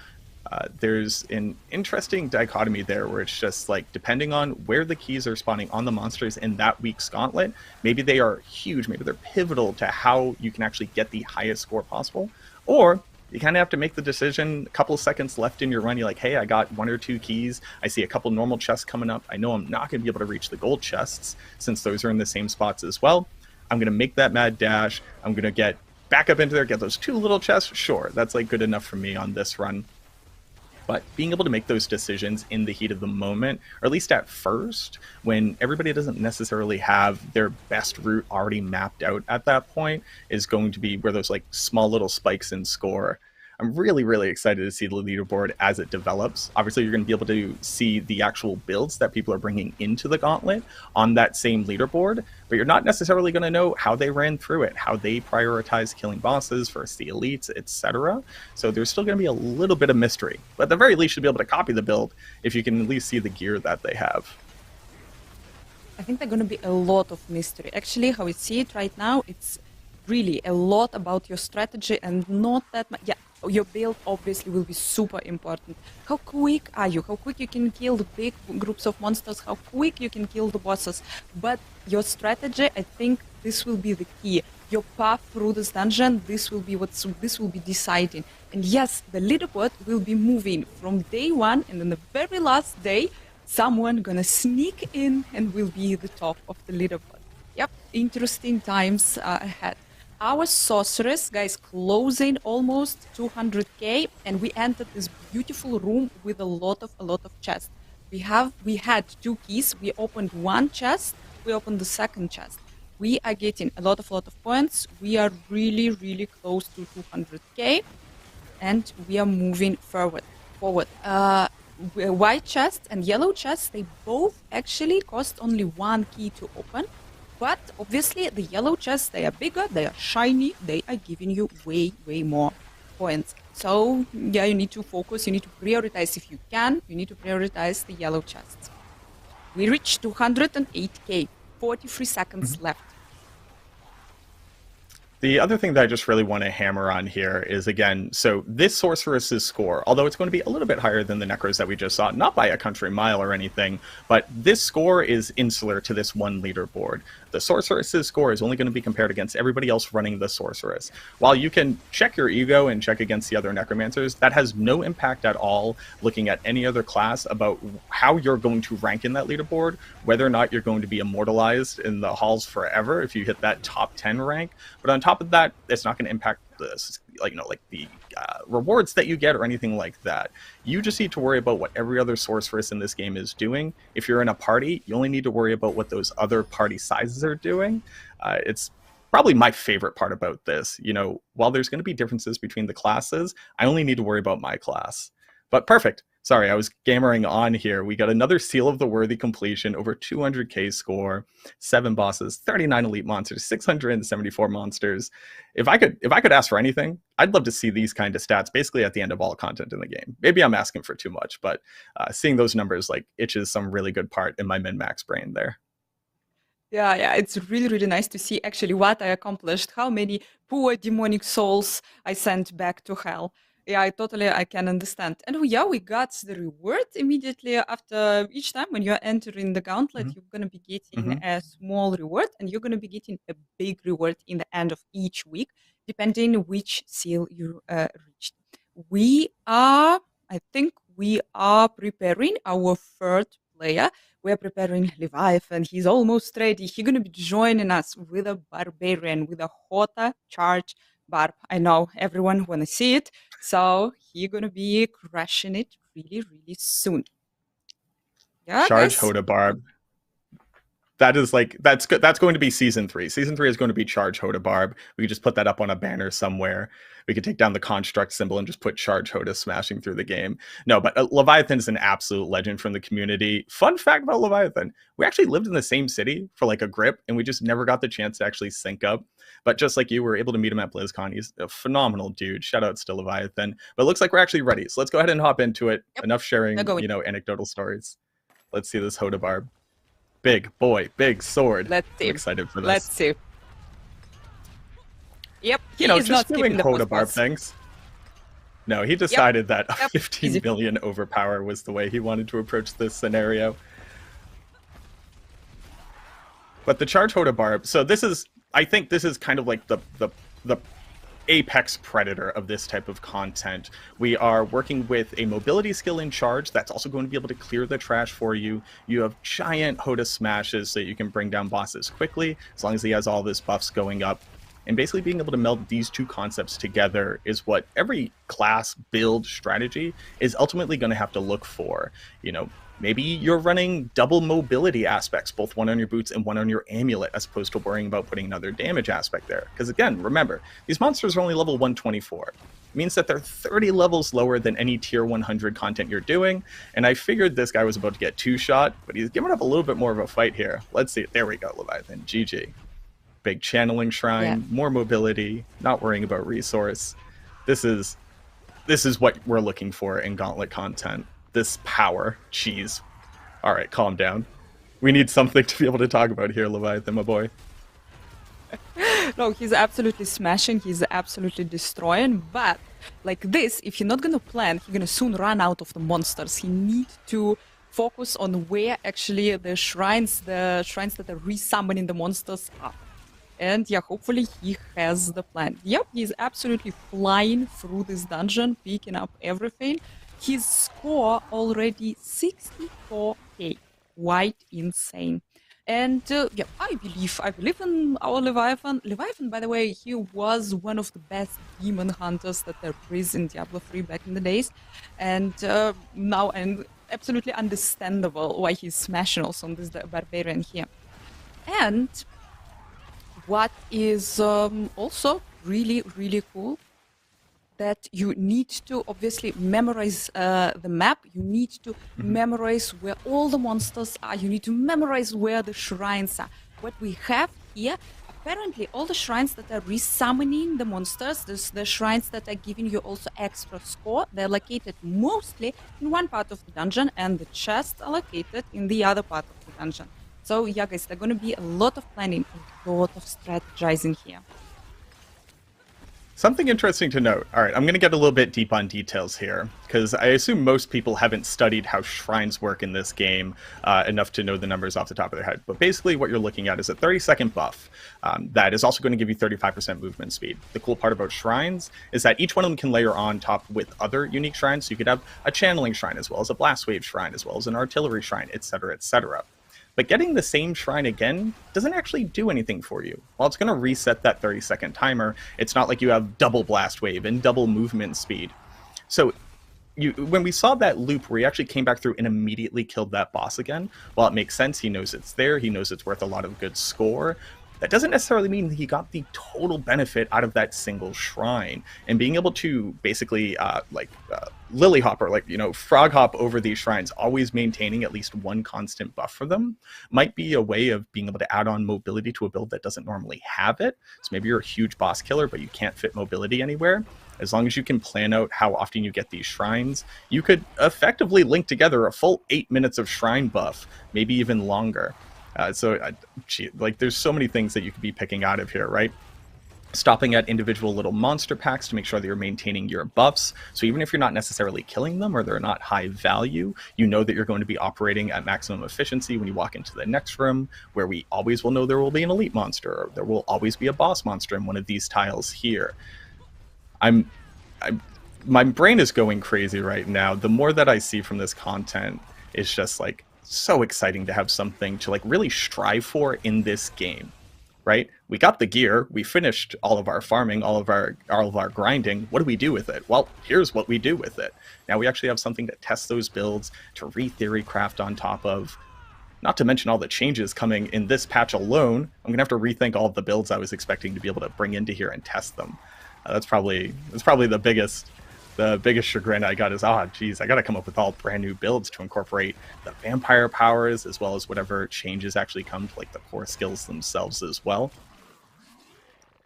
There's an interesting dichotomy there where it's just like, depending on where the keys are spawning on the monsters in that week's gauntlet, maybe they are huge, maybe they're pivotal to how you can actually get the highest score possible. Or you kind of have to make the decision a couple of seconds left in your run. You're like, hey, I got 1 or 2 keys. I see a couple normal chests coming up. I know I'm not going to be able to reach the gold chests since those are in the same spots as well. I'm going to make that mad dash. I'm going to get back up into there, get those 2 little chests. Sure, that's like good enough for me on this run. But being able to make those decisions in the heat of the moment, or at least at first, when everybody doesn't necessarily have their best route already mapped out at that point, is going to be where those like small little spikes in score. I'm really, really excited to see the leaderboard as it develops. Obviously, you're going to be able to see the actual builds that people are bringing into the Gauntlet on that same leaderboard, but you're not necessarily going to know how they ran through it, how they prioritize killing bosses versus the elites, etc. So there's still going to be a little bit of mystery, but at the very least, you'll be able to copy the build if you can at least see the gear that they have. I think there's going to be a lot of mystery. Actually, how we see it right now, it's really a lot about your strategy and not that much. Yeah, your build obviously will be super important. How quick are you? How quick you can kill the big groups of monsters? How quick you can kill the bosses? But your strategy, I think this will be the key. Your path through this dungeon, this will be deciding. And yes, the leaderboard will be moving from day 1, and on the very last day, someone gonna sneak in and will be the top of the leaderboard. Yep, interesting times ahead. Our sorceress, guys, closing almost 200k, and we entered this beautiful room with a lot of chests. We had 2 keys. We opened 1 chest. We opened the 2nd chest. We are getting a lot of points. We are really, really close to 200k, and we are moving forward. White chest and yellow chest, they both actually cost only 1 key to open. But obviously, the yellow chests, they are bigger, they are shiny, they are giving you way, way more points. So, yeah, you need to focus, you need to prioritize if you can, you need to prioritize the yellow chests. We reached 208k, 43 seconds left. The other thing that I just really want to hammer on here is, again, so this Sorceress's score, although it's going to be a little bit higher than the Necros that we just saw, not by a country mile or anything, but this score is insular to this one leaderboard. The Sorceress's score is only going to be compared against everybody else running the Sorceress. While you can check your ego and check against the other Necromancers, that has no impact at all looking at any other class about how you're going to rank in that leaderboard, whether or not you're going to be immortalized in the halls forever if you hit that top 10 rank. But on top of that, it's not going to impact this, the rewards that you get or anything like that. You just need to worry about what every other sorceress in this game is doing. If you're in a party, you only need to worry about what those other party sizes are doing. It's probably my favorite part about this. While there's going to be differences between the classes, I only need to worry about my class. But perfect. Sorry, I was gammering on here. We got another Seal of the Worthy completion, over 200k score, 7 bosses, 39 elite monsters, 674 monsters. If I could ask for anything, I'd love to see these kind of stats basically at the end of all content in the game. Maybe I'm asking for too much, but seeing those numbers itches some really good part in my min-max brain there. Yeah, it's really, really nice to see actually what I accomplished, how many poor demonic souls I sent back to hell. Yeah, I can understand. And we got the reward immediately after each time when you're entering the Gauntlet, you're going to be getting a small reward, and you're going to be getting a big reward in the end of each week, depending which seal you reached. I think we are preparing our 3rd player. We're preparing Leviathan. He's almost ready. He's going to be joining us with a Barbarian, with a Hota charge Barb. I know everyone want to see it. So he's going to be crushing it really, really soon. Yeah, Charge guys? Hoda Barb. That is like that's going to be season 3. Season 3 is going to be Charge Hoda Barb. We could just put that up on a banner somewhere. We could take down the construct symbol and just put Charge Hoda smashing through the game. No, but Leviathan is an absolute legend from the community. Fun fact about Leviathan: we actually lived in the same city for like a grip, and we just never got the chance to actually sync up. But just like you, we were able to meet him at BlizzCon. He's a phenomenal dude. Shout outs to Leviathan. But it looks like we're actually ready. So let's go ahead and hop into it. Yep. Enough sharing, anecdotal stories. Let's see this Hoda Barb. Big boy, big sword. Let's see. I'm excited for this. Let's see. Yep. Just doing Hoda Barb things. No, he decided that 15 million overpower was the way he wanted to approach this scenario. But the Charge Hoda Barb, so I think this is kind of like the apex predator of this type of content. We are working with a mobility skill in charge that's also going to be able to clear the trash for you. You have giant Hoda smashes so you can bring down bosses quickly, as long as he has all of his buffs going up. And basically being able to meld these two concepts together is what every class build strategy is ultimately going to have to look for. Maybe you're running double mobility aspects, both one on your boots and one on your amulet, as opposed to worrying about putting another damage aspect there. Because again, remember, these monsters are only level 124. It means that they're 30 levels lower than any tier 100 content you're doing. And I figured this guy was about to get 2-shot, but he's giving up a little bit more of a fight here. Let's see. There we go, Leviathan. GG. Big channeling shrine, more mobility, not worrying about resource. This is what we're looking for in Gauntlet content. This power. Jeez. All right, calm down. We need something to be able to talk about here, Leviathan, my boy. No, he's absolutely smashing. He's absolutely destroying. But like this, if you're not gonna plan, you're gonna soon run out of the monsters. He needs to focus on where actually the shrines that are resummoning the monsters are. And yeah, hopefully he has the plan. Yep, he's absolutely flying through this dungeon, picking up everything. His score already 64k, quite insane. And yeah, I believe in our Leviathan. Leviathan, by the way, he was one of the best demon hunters that there is in Diablo 3 back in the days. And now, and absolutely understandable why he's smashing also on this barbarian here. And what is also really, really cool, that you need to obviously memorize the map. You need to memorize where all the monsters are. You need to memorize where the shrines are. What we have here, apparently all the shrines that are resummoning the monsters, the shrines that are giving you also extra score, they're located mostly in one part of the dungeon, and the chests are located in the other part of the dungeon. So yeah, guys, there's going to be a lot of planning, a lot of strategizing here. Something interesting to note. All right, I'm going to get a little bit deep on details here, because I assume most people haven't studied how shrines work in this game enough to know the numbers off the top of their head. But basically what you're looking at is a 30-second buff that is also going to give you 35% movement speed. The cool part about shrines is that each one of them can layer on top with other unique shrines. So you could have a channeling shrine, as well as a blast wave shrine, as well as an artillery shrine, etc., etc. But getting the same shrine again doesn't actually do anything for you. While it's going to reset that 30-second timer, it's not like you have double blast wave and double movement speed. So when we saw that loop where he actually came back through and immediately killed that boss again, while it makes sense, he knows it's there, he knows it's worth a lot of good score, that doesn't necessarily mean he got the total benefit out of that single shrine. And being able to basically lily hop, or frog hop over these shrines, always maintaining at least one constant buff for them, might be a way of being able to add on mobility to a build that doesn't normally have it. So maybe you're a huge boss killer, but you can't fit mobility anywhere. As long as you can plan out how often you get these shrines, you could effectively link together a full 8 minutes of shrine buff, maybe even longer. There's so many things that you could be picking out of here, right? Stopping at individual little monster packs to make sure that you're maintaining your buffs. So even if you're not necessarily killing them, or they're not high value, you know that you're going to be operating at maximum efficiency when you walk into the next room, where we always will know there will be an elite monster, or there will always be a boss monster in one of these tiles here. My brain is going crazy right now. The more that I see from this content, it's just like so exciting to have something to really strive for in this game, right? We got the gear, we finished all of our farming, all of our grinding. What do we do with it? Well, here's what we do with it. Now we actually have something to test those builds, to re-theory craft on top of. not to mention all the changes coming in this patch alone. I'm gonna have to rethink all of the builds I was expecting to be able to bring into here and test them. That's probably the biggest chagrin I got is, geez, I got to come up with all brand new builds to incorporate the vampire powers as well as whatever changes actually come to like the core skills themselves as well.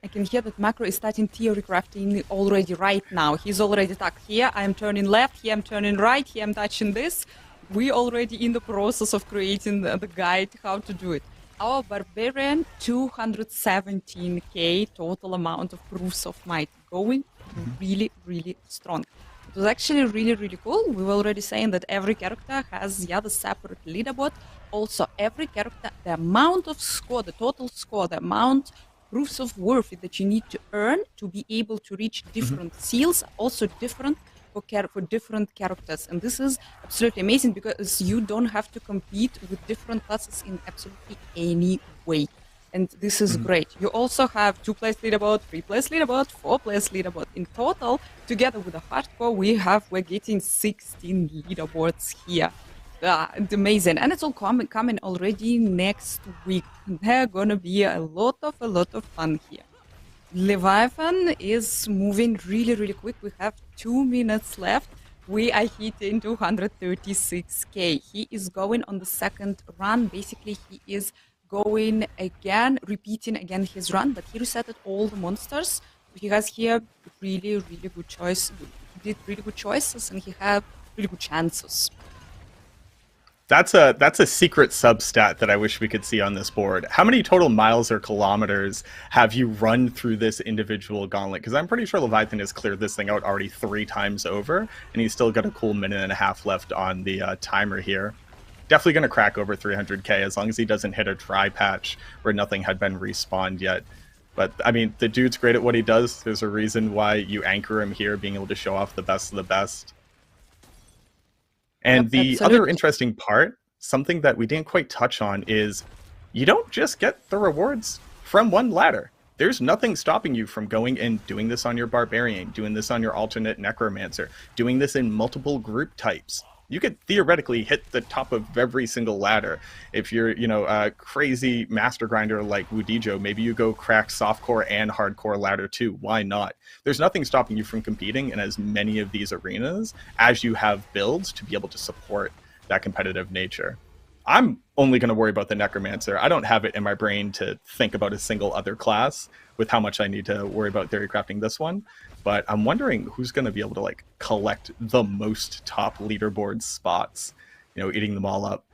I can hear that Macro is starting theory crafting already right now. He's already tucked here. I'm turning left, here I'm turning right, here I'm touching this. We already in the process of creating the guide how to do it. Our Barbarian, 217k total amount of proofs of might, going really, really strong. It was actually really, really cool. We were already saying that every character has the separate leaderboard. Also, every character, the amount of score, the total score, the amount proofs of worth that you need to earn to be able to reach different seals, also different for different characters. And this is absolutely amazing because you don't have to compete with different classes in absolutely any way. And this is great. You also have 2-place leaderboard, 3-place leaderboard, 4-place leaderboard. In total, together with the hardcore, we're getting 16 leaderboards here. It's amazing. And it's all coming already next week. There's gonna be a lot of fun here. Leviathan is moving really, really quick. We have 2 minutes left. We are hitting 236k. He is going on the second run. Basically, he is going again, repeating again his run, but he resetted all the monsters. He has here really, really good choice. He did really good choices, and he had really good chances. That's a secret substat that I wish we could see on this board. How many total miles or kilometers have you run through this individual gauntlet? Because I'm pretty sure Leviathan has cleared this thing out already 3 times over, and he's still got a cool 1.5 minutes left on the timer here. Definitely going to crack over 300k as long as he doesn't hit a dry patch where nothing had been respawned yet. But, I mean, the dude's great at what he does. There's a reason why you anchor him here, being able to show off the best of the best. And the other interesting part, something that we didn't quite touch on, is you don't just get the rewards from one ladder. There's nothing stopping you from going and doing this on your Barbarian, doing this on your alternate Necromancer, doing this in multiple group types. You could theoretically hit the top of every single ladder. If you're, a crazy master grinder like Wudijo, maybe you go crack softcore and hardcore ladder too. Why not? There's nothing stopping you from competing in as many of these arenas as you have builds to be able to support that competitive nature. I'm only going to worry about the Necromancer. I don't have it in my brain to think about a single other class with how much I need to worry about theory crafting this one. But I'm wondering who's going to be able to collect the most top leaderboard spots, eating them all up.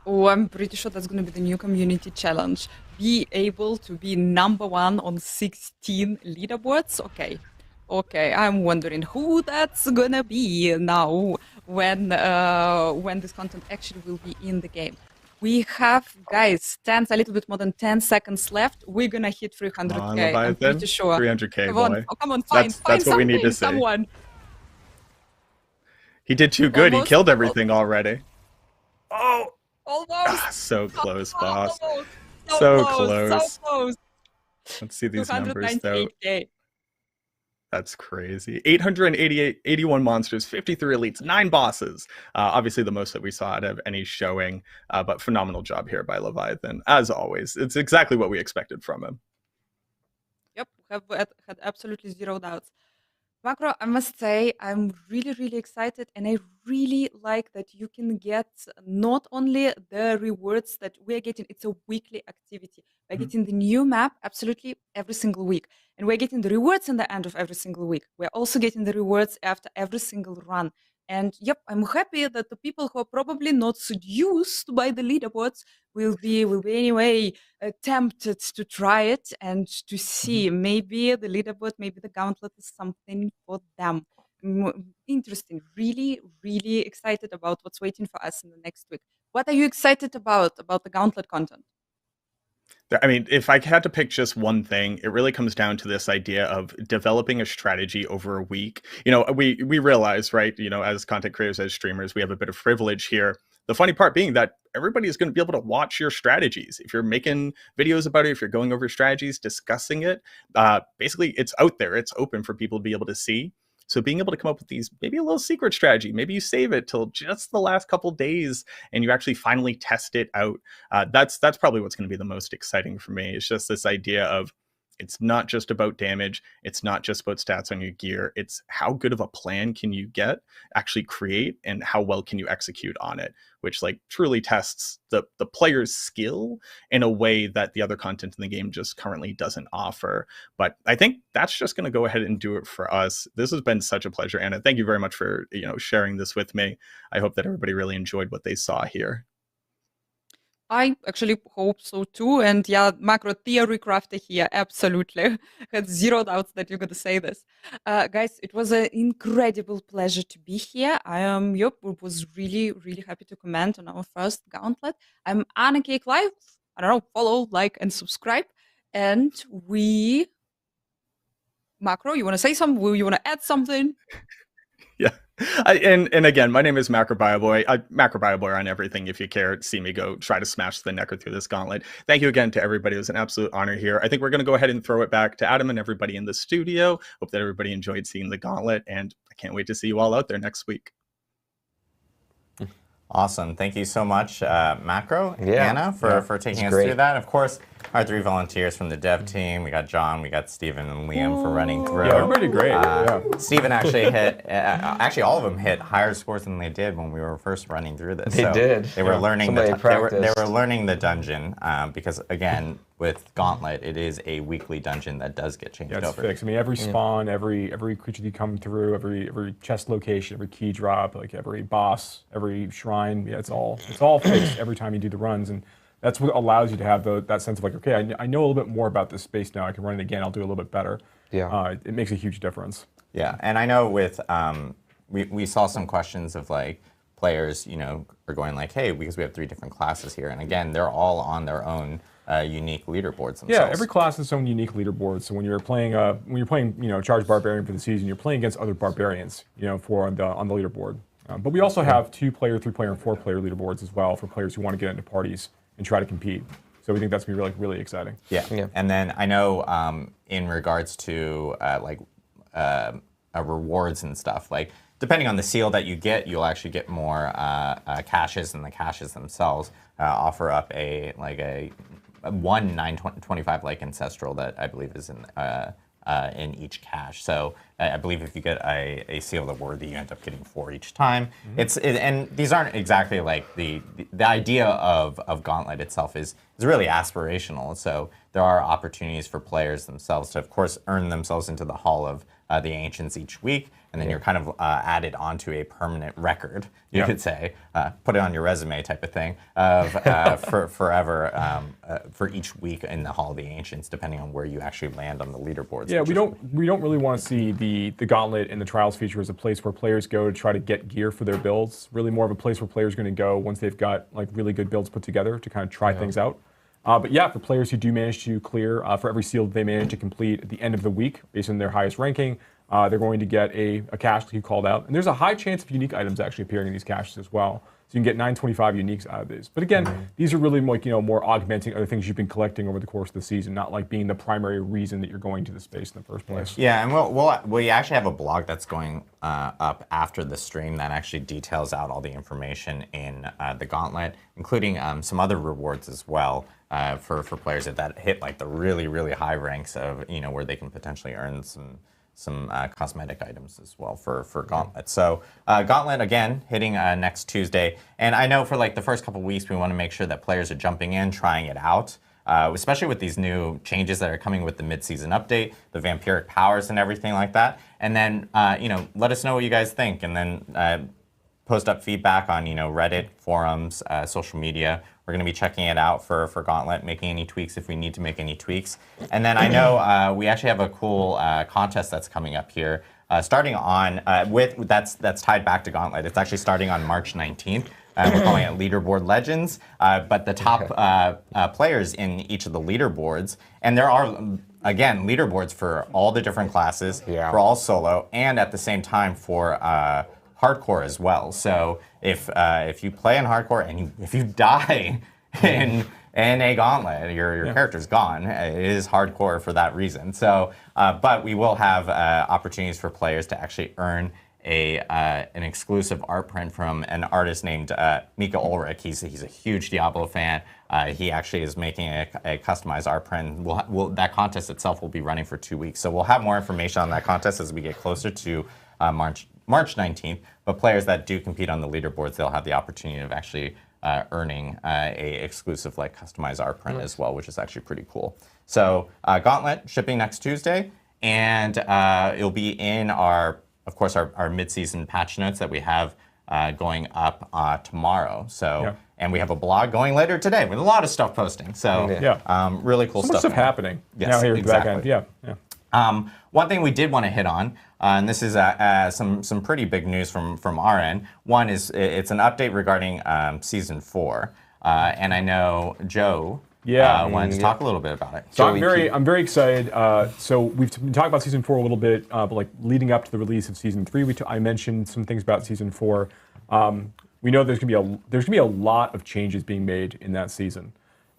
Oh, I'm pretty sure that's going to be the new community challenge. Be able to be #1 on 16 leaderboards. Okay, I'm wondering who that's gonna be now when this content actually will be in the game. We have, guys, a little bit more than 10 seconds left. We're gonna hit 300k. I'm pretty sure. 300k, boy. Come on, find what we need to see. Someone. He did too good. He killed everything already. Oh! Almost! So close, boss. So close. close. Let's see these numbers, though. 298k. That's crazy. 81 monsters, 53 elites, 9 bosses. Obviously the most that we saw out of any showing, but phenomenal job here by Leviathan. As always, it's exactly what we expected from him. Yep, had absolutely zero doubts. Macro, I must say, I'm really, really excited, and I really like that you can get not only the rewards that we're getting, it's a weekly activity. We're getting the new map absolutely every single week, and we're getting the rewards in the end of every single week. We're also getting the rewards after every single run. And yep, I'm happy that the people who are probably not seduced by the leaderboards will be anyway tempted to try it and to see maybe the leaderboard, maybe the Gauntlet is something for them. Interesting. Really, really excited about what's waiting for us in the next week. What are you excited about the Gauntlet content? I mean, if I had to pick just one thing, it really comes down to this idea of developing a strategy over a week. We realize, right, as content creators, as streamers, we have a bit of privilege here. The funny part being that everybody is going to be able to watch your strategies. If you're making videos about it, if you're going over strategies, discussing it, basically it's out there. It's open for people to be able to see. So being able to come up with these, maybe a little secret strategy, maybe you save it till just the last couple days and you actually finally test it out. That's probably what's going to be the most exciting for me. It's just this idea of, it's not just about damage. It's not just about stats on your gear. It's how good of a plan can you actually create, and how well can you execute on it, which like truly tests the player's skill in a way that the other content in the game just currently doesn't offer. But I think that's just going to go ahead and do it for us. This has been such a pleasure, Anna. Thank you very much for sharing this with me. I hope that everybody really enjoyed what they saw here. I actually hope so too. And yeah, macro theory crafter here, absolutely. Had zero doubts that you're going to say this. Guys, it was an incredible pleasure to be here. I am Yop, was really, really happy to comment on our first Gauntlet. I'm Anna Cake Live. I don't know, follow, like, and subscribe. And Macro, you want to say something? You want to add something? Yeah. And again, my name is Macro Bioboy. Macro Bioboy on everything. If you care, see me go try to smash the Necro through this gauntlet. Thank you again to everybody. It was an absolute honor here. I think we're going to go ahead and throw it back to Adam and everybody in the studio. Hope that everybody enjoyed seeing the gauntlet, and I can't wait to see you all out there next week. Awesome. Thank you so much, Macro, Anna, for taking us through that. Of course, our 3 volunteers from the dev team. We got John, we got Steven, and Liam for running through. Yeah, everybody great. Steven actually hit, actually all of them hit higher scores than they did when we were first running through this. They did. They were learning they were learning the dungeon because, again, with Gauntlet, it is a weekly dungeon that does get changed over. It's fixed. I mean, every spawn, every creature that you come through, every chest location, every key drop, like every boss, every shrine, it's all fixed every time you do the runs, and that's what allows you to have that sense of like, okay, I know a little bit more about this space now. I can run it again. I'll do a little bit better. Yeah. It makes a huge difference. Yeah, and I know with we saw some questions of like players, are going like, hey, because we have 3 different classes here, and again, they're all on their own unique leaderboards themselves. Yeah, every class has its own unique leaderboard. So when you're playing, Charged Barbarian for the season, you're playing against other barbarians, for on the leaderboard. But we also have 2-player, 3-player, and 4-player leaderboards as well for players who want to get into parties and try to compete. So we think that's going to be really, really exciting. Yeah. And then I know in regards to rewards and stuff, like depending on the seal that you get, you'll actually get more caches, and the caches themselves offer up a 925 like ancestral that I believe is in each cache. So I believe if you get a seal of the worthy, you end up getting 4 each time. And these aren't exactly like the idea of Gauntlet itself is really aspirational. So there are opportunities for players themselves to, of course, earn themselves into the Hall of the Ancients each week, and then you're kind of added onto a permanent record, you could say, put it on your resume type of thing, of for forever for each week in the Hall of the Ancients, depending on where you actually land on the leaderboards. Yeah, we don't really want to see the Gauntlet and the Trials feature as a place where players go to try to get gear for their builds. Really more of a place where players are going to go once they've got like really good builds put together to kind of try things out. But yeah, for players who do manage to clear, for every seal that they manage to complete at the end of the week, based on their highest ranking, they're going to get a cache like you called out. And there's a high chance of unique items actually appearing in these caches as well. So you can get 925 uniques out of these. But again, these are really more augmenting other things you've been collecting over the course of the season, not like being the primary reason that you're going to the space in the first place. Yeah, and we actually have a blog that's going up after the stream that actually details out all the information in the Gauntlet, including some other rewards as well for players that hit like the really, really high ranks of where they can potentially earn some cosmetic items as well for Gauntlet. So Gauntlet, again, hitting next Tuesday. And I know for like the first couple weeks, we want to make sure that players are jumping in, trying it out, especially with these new changes that are coming with the mid-season update, the vampiric powers and everything like that. And then, let us know what you guys think. And then post up feedback on, Reddit, forums, social media. We're going to be checking it out for Gauntlet, making any tweaks if we need to make any tweaks. And then I know we actually have a cool contest that's coming up here, starting on that's tied back to Gauntlet. It's actually starting on March 19th. We're calling it Leaderboard Legends. But the top players in each of the leaderboards, and there are again leaderboards for all the different classes, for all solo, and at the same time for hardcore as well. So if you play in hardcore and if you die in in a Gauntlet. Your character's gone. It is hardcore for that reason. So, but we will have opportunities for players to actually earn an exclusive art print from an artist named Mika Ulrich. He's a huge Diablo fan. He actually is making a customized art print. That contest itself will be running for 2 weeks. So we'll have more information on that contest as we get closer to March 19th. But players that do compete on the leaderboards, they'll have the opportunity of actually earning a exclusive like customized art print as well, which is actually pretty cool. So Gauntlet shipping next Tuesday, and it'll be in of course, our mid-season patch notes that we have going up tomorrow. So, and we have a blog going later today with a lot of stuff posting. So, really cool stuff happening. Yes, now here exactly. Back end. One thing we did want to hit on, and this is some pretty big news from our end. One is it's an update regarding Season 4, and I know Joe. Wanted to talk a little bit about it. So I'm very excited. So we've been talking about Season 4 a little bit, but like leading up to the release of Season 3, I mentioned some things about Season 4. We know there's gonna be a lot of changes being made in that season.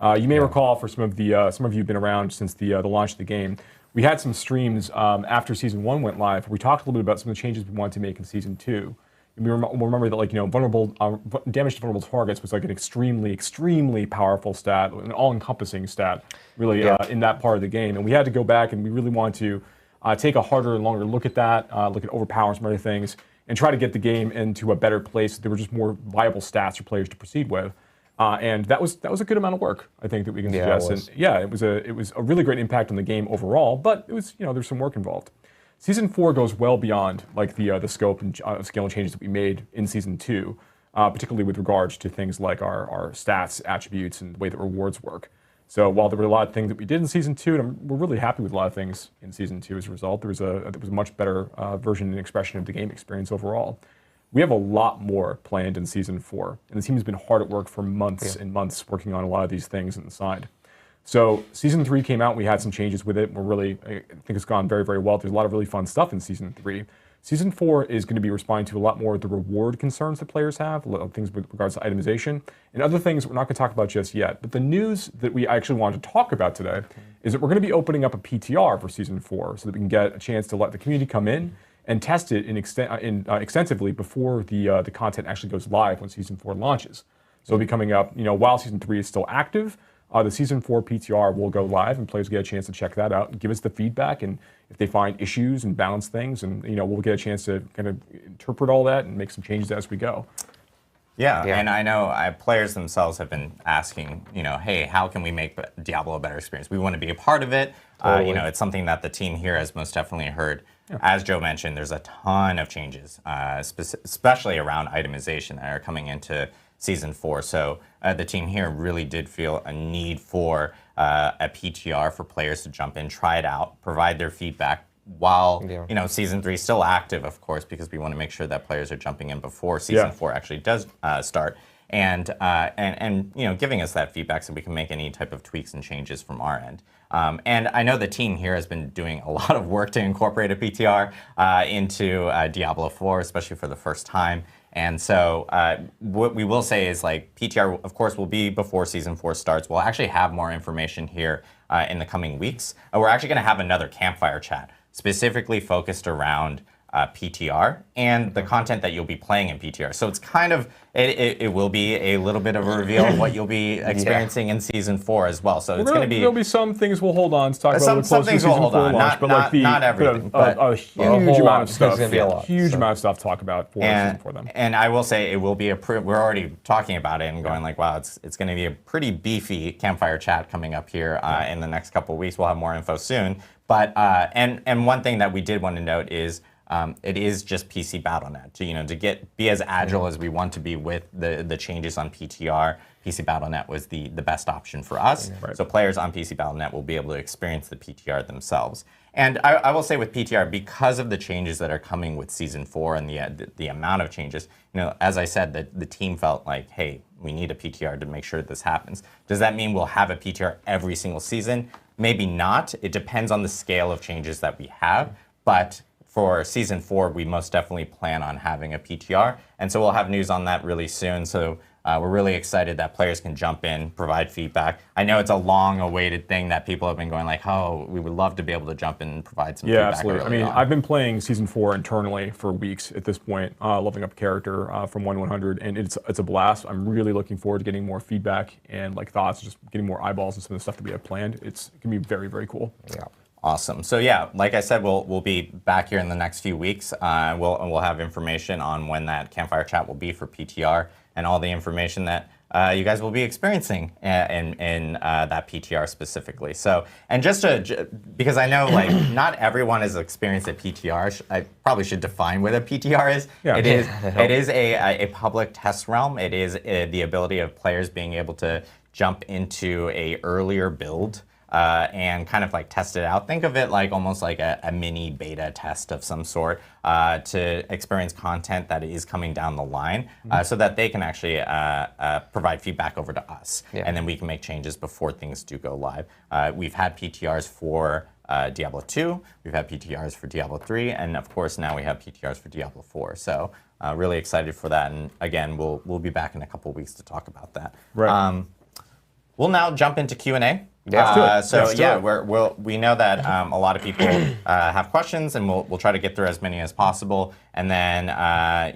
You may recall, for some of you who've been around since the launch of the game, we had some streams after Season 1 went live. We talked a little bit about some of the changes we wanted to make in Season 2. We'll remember that, like, vulnerable damage to vulnerable targets was like an extremely powerful stat, an all-encompassing stat, really, in that part of the game. And we had to go back, and we really wanted to take a harder and longer look at that, look at overpower some other things, and try to get the game into a better place. There were just more viable stats for players to proceed with, and that was a good amount of work, I think, that we can suggest. And it was a really great impact on the game overall, but it was there's some work involved. Season 4 goes well beyond like the scope and scale and changes that we made in Season 2, particularly with regards to things like our stats, attributes, and the way that rewards work. So while there were a lot of things that we did in Season 2, and we're really happy with a lot of things in Season 2 as a result, there was a much better version and expression of the game experience overall. We have a lot more planned in Season 4, and the team has been hard at work for months and months working on a lot of these things on the side. So Season 3 came out, we had some changes with it. I think it's gone very, very well. There's a lot of really fun stuff in Season 3. Season 4 is going to be responding to a lot more of the reward concerns that players have, a lot of things with regards to itemization, and other things we're not going to talk about just yet. But the news that we actually wanted to talk about today is that we're going to be opening up a PTR for Season 4 so that we can get a chance to let the community come in and test it extensively before the content actually goes live when Season 4 launches. So it'll be coming up, while Season 3 is still active. The Season 4 PTR will go live, and players get a chance to check that out and give us the feedback. And if they find issues and balance things, and we'll get a chance to kind of interpret all that and make some changes as we go. Yeah, and I know players themselves have been asking, hey, how can we make Diablo a better experience? We want to be a part of it. Totally. It's something that the team here has most definitely heard. Yeah. As Joe mentioned, there's a ton of changes, especially around itemization that are coming into Season 4. So the team here really did feel a need for a PTR for players to jump in, try it out, provide their feedback while Season 3 is still active, of course, because we want to make sure that players are jumping in before Season 4 actually does start, and giving us that feedback so we can make any type of tweaks and changes from our end. And I know the team here has been doing a lot of work to incorporate a PTR into Diablo 4, especially for the first time. And so what we will say is, like, PTR, of course, will be before Season 4 starts. We'll actually have more information here in the coming weeks. We're actually going to have another Campfire Chat specifically focused around PTR and the content that you'll be playing in PTR. So it's kind of, it will be a little bit of a reveal of what you'll be experiencing in Season 4 as well. So it's going to be... There'll be some things we'll hold on to talk about. Some things we'll hold on, not everything. But a huge amount of stuff. Huge amount of stuff to talk about for Season 4 them. And I will say it will be we're already talking about it and going like, wow, it's going to be a pretty beefy Campfire Chat coming up here in the next couple of weeks. We'll have more info soon. But and one thing that we did want to note is it is just PC Battle.net to be as agile as we want to be with the changes on PTR. PC Battle.net was the best option for us. Right. So players on PC Battle.net will be able to experience the PTR themselves. And I will say with PTR, because of the changes that are coming with Season 4 and the amount of changes, as I said, the team felt like, hey, we need a PTR to make sure this happens. Does that mean we'll have a PTR every single season? Maybe not. It depends on the scale of changes that we have. But for Season 4, we most definitely plan on having a PTR. And so we'll have news on that really soon. So we're really excited that players can jump in, provide feedback. I know it's a long-awaited thing that people have been going like, oh, we would love to be able to jump in and provide some feedback. Absolutely. I mean, I've been playing Season 4 internally for weeks at this point, leveling up character from 1 to 100, and it's a blast. I'm really looking forward to getting more feedback and like thoughts, just getting more eyeballs on some of the stuff that we have planned. It's going to be very, very cool. Yeah. Awesome. So yeah, like I said, we'll be back here in the next few weeks. We'll have information on when that Campfire Chat will be for PTR and all the information that you guys will be experiencing in that PTR specifically. So, and because I know like not everyone is experienced at PTR, I probably should define what a PTR is. Yeah. It is a public test realm. It is the ability of players being able to jump into a earlier build. And kind of like test it out. Think of it like almost like a mini beta test of some sort to experience content that is coming down the line so that they can actually provide feedback over to us. Yeah. And then we can make changes before things do go live. We've had PTRs for Diablo 2, we've had PTRs for Diablo 3, and of course now we have PTRs for Diablo 4. So really excited for that. And again, we'll be back in a couple weeks to talk about that. Right. We'll now jump into Q&A. Yeah, we know that a lot of people have questions, and we'll try to get through as many as possible. And then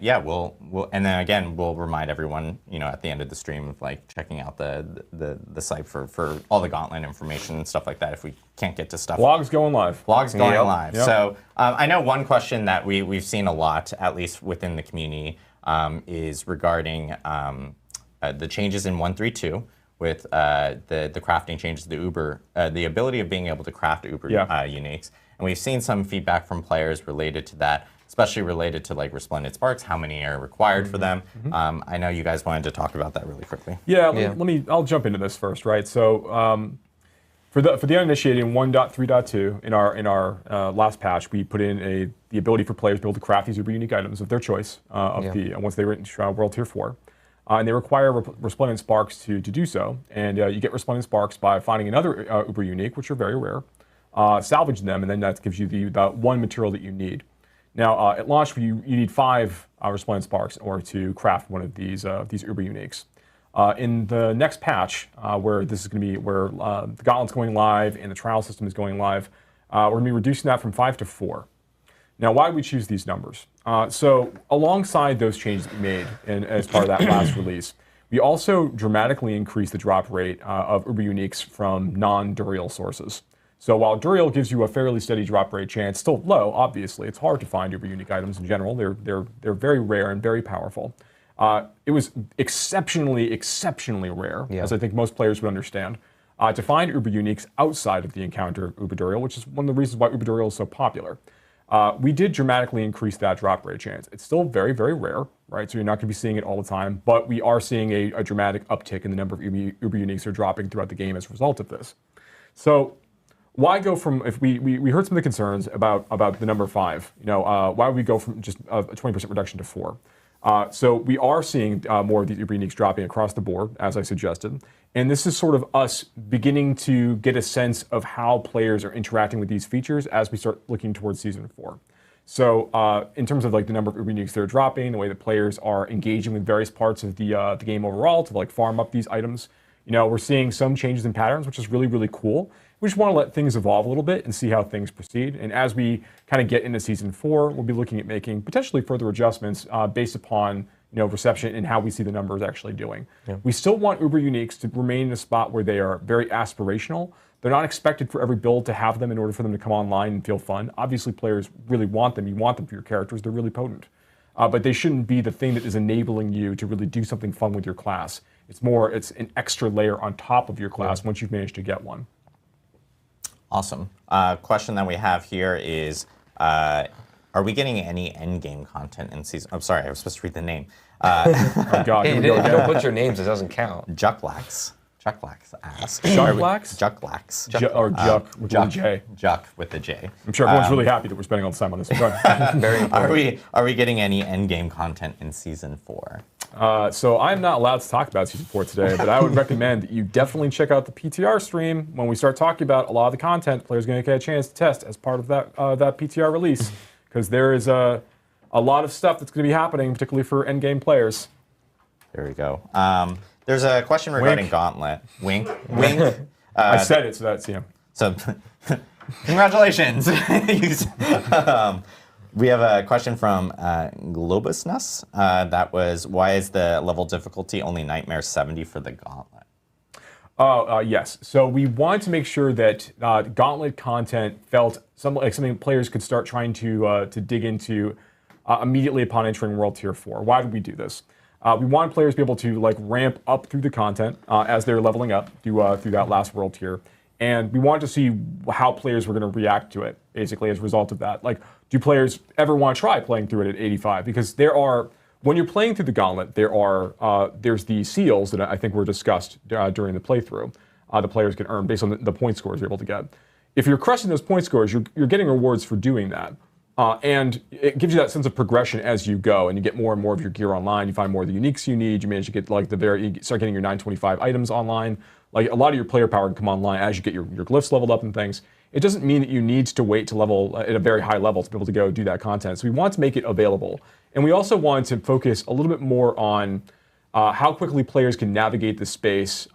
we'll remind everyone, at the end of the stream of like checking out the site for all the Gauntlet information and stuff like that. If we can't get to stuff, vlogs going live. Vlogs going live. Yep. So I know one question that we've seen a lot, at least within the community, is regarding the changes in 1.3.2. With the crafting changes, the ability of being able to craft Uber uniques. And we've seen some feedback from players related to that, especially related to like Resplendent Sparks, how many are required for them. I know you guys wanted to talk about that really quickly. I'll jump into this first, right? So for the uninitiated in 1.3.2, in our last patch, we put in the ability for players to be able to craft these Uber unique items of their choice once they reach World Tier 4. And they require Resplendent Sparks to do so. And you get Resplendent Sparks by finding another Uber unique, which are very rare, salvage them, and then that gives you the one material that you need. Now, at launch, you need 5 Resplendent Sparks in order to craft one of these Uber uniques. In the next patch, where this is going to be where the Gauntlet's going live and the trial system is going live, we're going to be reducing that from 5 to 4. Now, why did we choose these numbers? So alongside those changes we made as part of that last release, we also dramatically increased the drop rate of Uber uniques from non-Duriel sources. So while Duriel gives you a fairly steady drop rate chance, still low, obviously, it's hard to find Uber unique items in general. They're very rare and very powerful. It was exceptionally rare, as I think most players would understand, to find Uber uniques outside of the encounter of Uber Duriel, which is one of the reasons why Uber Duriel is so popular. We did dramatically increase that drop rate chance. It's still very, very rare, right? So you're not going to be seeing it all the time, but we are seeing a dramatic uptick in the number of Uber uniques that are dropping throughout the game as a result of this. So why go from, if we heard some of the concerns about the number 5, why would we go from just a 20% reduction to 4? So we are seeing more of these Uber uniques dropping across the board, as I suggested. And this is sort of us beginning to get a sense of how players are interacting with these features as we start looking towards Season 4. So in terms of like the number of Uber uniques that are dropping, the way that players are engaging with various parts of the game overall to like farm up these items, we're seeing some changes in patterns, which is really, really cool. We just want to let things evolve a little bit and see how things proceed. And as we kind of get into Season 4, we'll be looking at making potentially further adjustments based upon reception and how we see the numbers actually doing. Yeah. We still want Uber uniques to remain in a spot where they are very aspirational. They're not expected for every build to have them in order for them to come online and feel fun. Obviously, players really want them. You want them for your characters. They're really potent. But they shouldn't be the thing that is enabling you to really do something fun with your class. It's an extra layer on top of your class once you've managed to get one. Awesome. Question that we have here is, are we getting any endgame content in season? I'm sorry, I was supposed to read the name. Oh God, hey, you don't put your names, it doesn't count. Jucklax asks. Jucklax? Or Juck with a J. Juck with a J. I'm sure everyone's really happy that we're spending all this time on this. Very important. Are we getting any endgame content in Season 4? So I'm not allowed to talk about Season 4 today, but I would recommend that you definitely check out the PTR stream when we start talking about a lot of the content players are going to get a chance to test as part of that PTR release, because there is a lot of stuff that's going to be happening, particularly for endgame players. There we go. There's a question regarding Gauntlet. Wink. I said it, so that's, yeah. So, congratulations. We have a question from Globusnus. That was, why is the level difficulty only Nightmare 70 for the Gauntlet? Yes. So we wanted to make sure that Gauntlet content felt something players could start trying to dig into immediately upon entering World Tier 4. Why did we do this? We wanted players to be able to ramp up through the content as they're leveling up through that last World Tier. And we wanted to see how players were going to react to it, basically, as a result of that. Do players ever want to try playing through it at 85? Because when you're playing through the Gauntlet, there's the seals that I think were discussed during the playthrough. The players can earn based on the point scores you're able to get. If you're crushing those point scores, you're getting rewards for doing that. And it gives you that sense of progression as you go, and you get more and more of your gear online. You find more of the uniques you need. You manage to get you start getting your 925 items online. A lot of your player power can come online as you get your glyphs leveled up and things. It doesn't mean that you need to wait to level at a very high level to be able to go do that content. So we want to make it available. And we also want to focus a little bit more on how quickly players can navigate the space,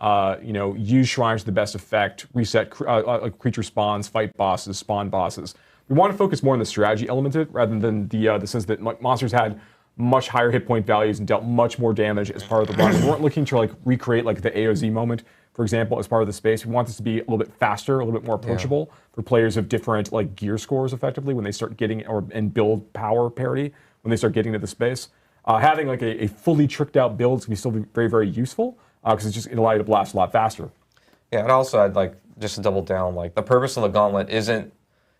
use shrines to the best effect, reset creature spawns, fight bosses, spawn bosses. We want to focus more on the strategy element of it rather than the sense that monsters had much higher hit point values and dealt much more damage as part of the run. We weren't looking to recreate the AOZ moment, for example, as part of the space. We want this to be a little bit faster, a little bit more approachable for players of different gear scores, effectively, when they start getting and build power parity when they start getting to the space. Having a fully tricked out build is going to still be very, very useful because it allows you to blast a lot faster. Yeah, and also I'd just to double down, the purpose of the Gauntlet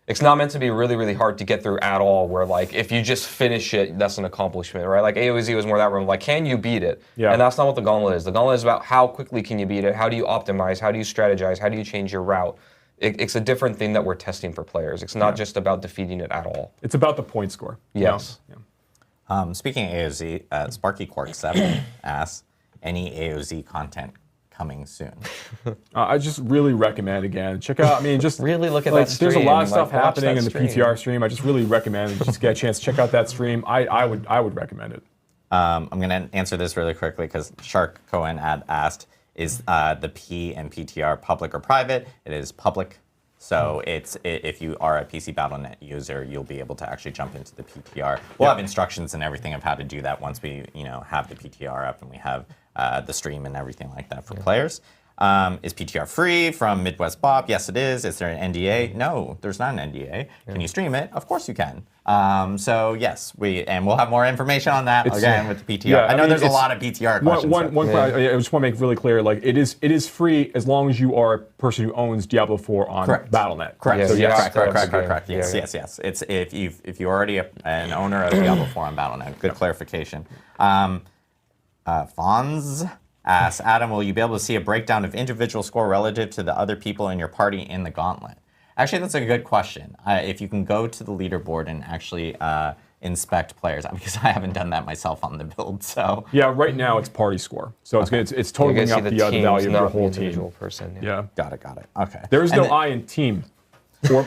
it's not meant to be really, really hard to get through at all, where if you just finish it, that's an accomplishment, right? AOZ was more that room, can you beat it? Yeah. And that's not what the Gauntlet is. The Gauntlet is about how quickly can you beat it, how do you optimize, how do you strategize, how do you change your route? It's a different thing that we're testing for players. It's not just about defeating it at all. It's about the point score. Yes. Yeah. Speaking of AOZ, Sparky Quark 7 asks, any AOZ content coming soon? I just really recommend, again, check out, just really look at that stream. There's a lot of stuff happening in the PTR stream. I just really recommend just get a chance to check out that stream. I would recommend it. I'm going to answer this really quickly because Shark Cohen asked, is the P and PTR public or private? It is public. So if you are a PC Battle.net user, you'll be able to actually jump into the PTR. We'll have instructions and everything of how to do that once we have the PTR up and we have the stream and everything like that for players. Is PTR free from Midwest Bob? Yes, it is. Is there an NDA? No, there's not an NDA. Can you stream it? Of course you can. So yes, we'll have more information on that again with the PTR. Yeah, I know there's a lot of PTR questions. I just want to make really clear, it is free as long as you are a person who owns Diablo 4 on Battle.net. Correct. Yes. So yes, correct. Yes. It's if you're already an owner of Diablo 4 on Battle.net. Good clarification. Fonz asks, Adam, will you be able to see a breakdown of individual score relative to the other people in your party in the Gauntlet? Actually, that's a good question. If you can go to the leaderboard and actually inspect players, because I haven't done that myself on the build. So yeah, right now it's party score, so it's totaling up the value of your whole team. Person. Yeah. Got it. Okay. There is no I in team. Or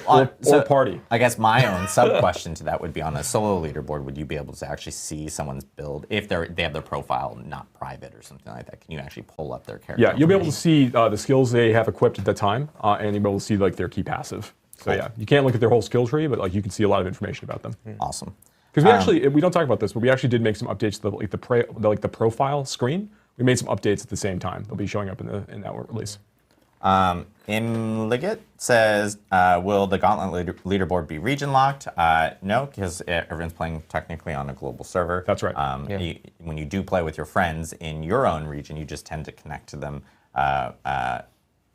party. I guess my own sub-question to that would be on a solo leaderboard, would you be able to actually see someone's build if they have their profile not private or something like that? Can you actually pull up their character? Yeah, you'll be able to see the skills they have equipped at the time, and you'll be able to see their key passive. So yeah, you can't look at their whole skill tree, but you can see a lot of information about them. Awesome. Because we don't talk about this, but we actually did make some updates to the profile screen. We made some updates at the same time. They'll be showing up in that release. Imligit says, will the Gauntlet leaderboard be region locked? No, because everyone's playing technically on a global server. That's right. When you do play with your friends in your own region, you just tend to connect to them.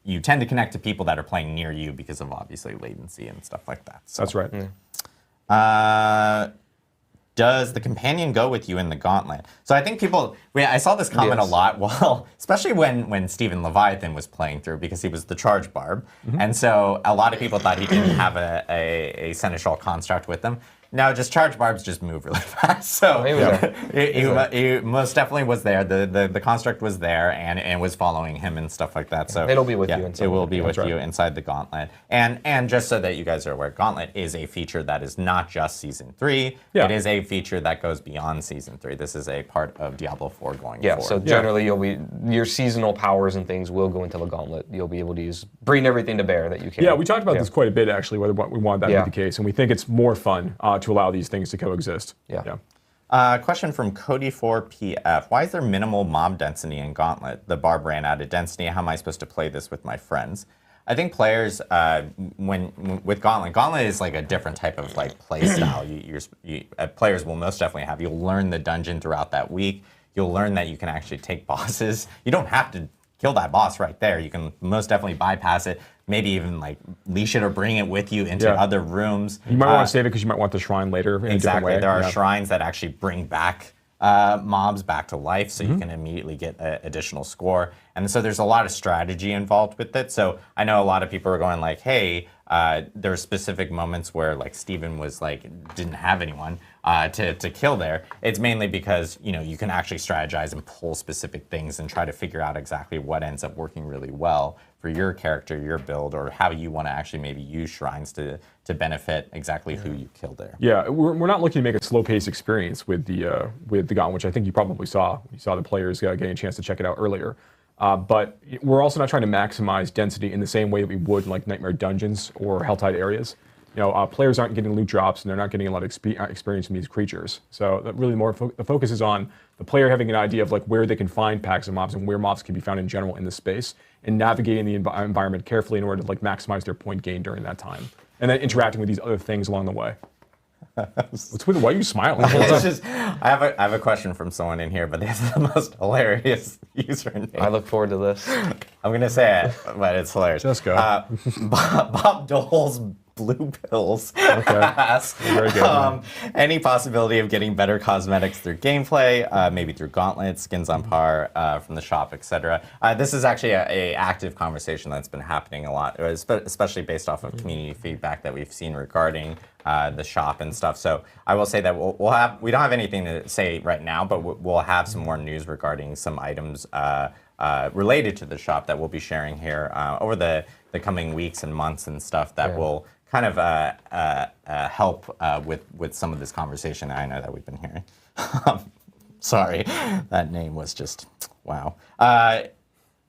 You tend to connect to people that are playing near you because of obviously latency and stuff like that. So, that's right. Does the companion go with you in the Gauntlet? So I think I saw this comment a lot, especially when Stephen Leviathan was playing through because he was the charge barb. And so a lot of people thought he didn't have a Seneschal construct with him. No, just charge barbs just move really fast. So he most definitely was there. The construct was there and was following him and stuff like that. So it'll be with you inside. It will be with you inside the Gauntlet. And just so that you guys are aware, Gauntlet is a feature that is not just Season 3. It is a feature that goes beyond Season 3. This is a part of Diablo 4 going forward. So generally your seasonal powers and things will go into the Gauntlet. You'll be able to bring everything to bear that you can. Yeah, we talked about this quite a bit actually, whether we wanted that to be the case, and we think it's more fun to allow these things to coexist. Question from Cody4PF. Why is there minimal mob density in Gauntlet? The barb ran out of density. How am I supposed to play this with my friends? I think players, with Gauntlet is like a different type of like play style. Players will most definitely have. You'll learn the dungeon throughout that week. You'll learn that you can actually take bosses. You don't have to kill that boss right there. You can most definitely bypass it. Maybe even like leash it or bring it with you into other rooms. You might want to save it because you might want the shrine later in a different way. There are shrines that actually bring back mobs back to life, so you can immediately get an additional score. And so there's a lot of strategy involved with it. So I know a lot of people are going like, hey, there are specific moments where like Steven was like, didn't have anyone to kill there. It's mainly because, you can actually strategize and pull specific things and try to figure out exactly what ends up working really well for your character, your build, or how you want to actually maybe use shrines to benefit exactly who you kill there. Yeah, we're not looking to make a slow-paced experience with the Gauntlet, which I think you probably saw. You saw the players getting a chance to check it out earlier. But we're also not trying to maximize density in the same way that we would in like Nightmare Dungeons or Helltide areas. Players aren't getting loot drops and they're not getting a lot of experience from these creatures. So that really the focus is on the player having an idea of like where they can find packs of mobs and where mobs can be found in general in the space, and navigating the environment carefully in order to like maximize their point gain during that time, and then interacting with these other things along the way. Why are you smiling? I have a question from someone in here, but this is the most hilarious username. I look forward to this. I'm gonna say it, but it's hilarious. Just go. Bob Dole's Blue Pills asks, very good, any possibility of getting better cosmetics through gameplay, maybe through Gauntlet, skins on par from the shop, etc. This is actually a active conversation that's been happening a lot, especially based off of community feedback that we've seen regarding the shop and stuff. So I will say that we don't have anything to say right now, but we'll have some more news regarding some items related to the shop that we'll be sharing here over the coming weeks and months and stuff that will kind of help with some of this conversation I know that we've been hearing. Sorry, that name was just, wow.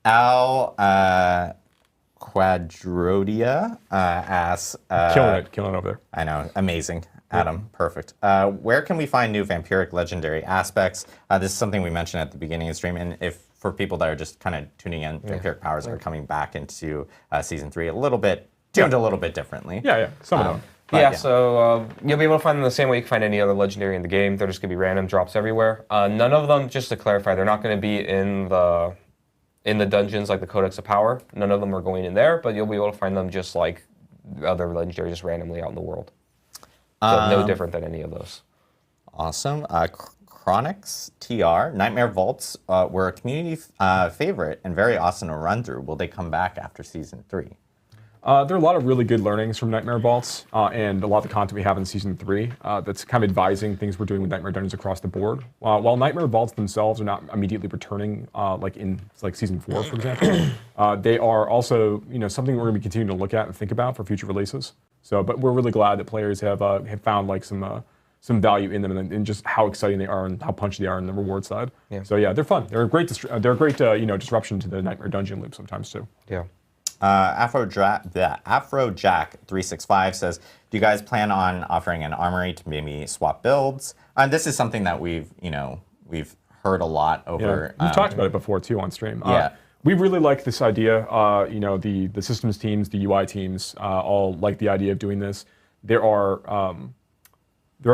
Al Quadrodia asks... killing it over there. I know, amazing. Adam, perfect. Where can we find new vampiric legendary aspects? This is something we mentioned at the beginning of the stream, and if for people that are just kind of tuning in, vampiric powers are coming back into Season 3 a little bit, tuned a little bit differently. Some of them. So you'll be able to find them the same way you can find any other legendary in the game. They're just going to be random drops everywhere. None of them, just to clarify, they're not going to be in the dungeons like the Codex of Power. None of them are going in there, but you'll be able to find them just like other legendaries just randomly out in the world. So no different than any of those. Awesome. Chronics TR, Nightmare Vaults were a community favorite and very awesome to run through. Will they come back after Season 3? There are a lot of really good learnings from Nightmare Vaults and a lot of the content we have in Season 3 that's kind of advising things we're doing with Nightmare Dungeons across the board. While Nightmare Vaults themselves are not immediately returning like in Season 4, for example, they are also something we're going to be continuing to look at and think about for future releases. But we're really glad that players have found like some value in them and just how exciting they are and how punchy they are on the reward side. So yeah, they're fun. They're a great disruption to the Nightmare Dungeon loop sometimes too. Yeah. Afrojack365 says, do you guys plan on offering an armory to maybe swap builds? This is something that we've heard a lot over. We've talked about it before too on stream. We really like this idea. The systems teams, the UI teams, all like the idea of doing this. There are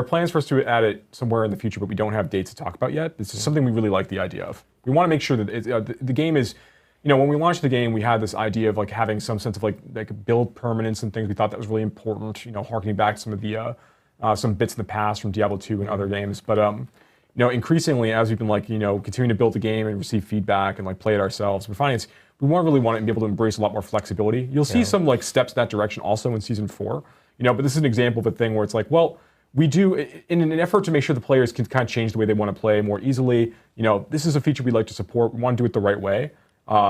plans for us to add it somewhere in the future, but we don't have dates to talk about yet. This is something we really like the idea of. We want to make sure that the game is, when we launched the game, we had this idea of like having some sense of like build permanence and things. We thought that was really important. Harkening back to some of the some bits in the past from Diablo 2 and other games. But increasingly as we've been continuing to build the game and receive feedback and play it ourselves, we're finding we really want to be able to embrace a lot more flexibility. You'll see some steps that direction also in Season 4. But this is an example of a thing where it's like, well, we do, in an effort to make sure the players can kind of change the way they want to play more easily, this is a feature we'd like to support. We want to do it the right way.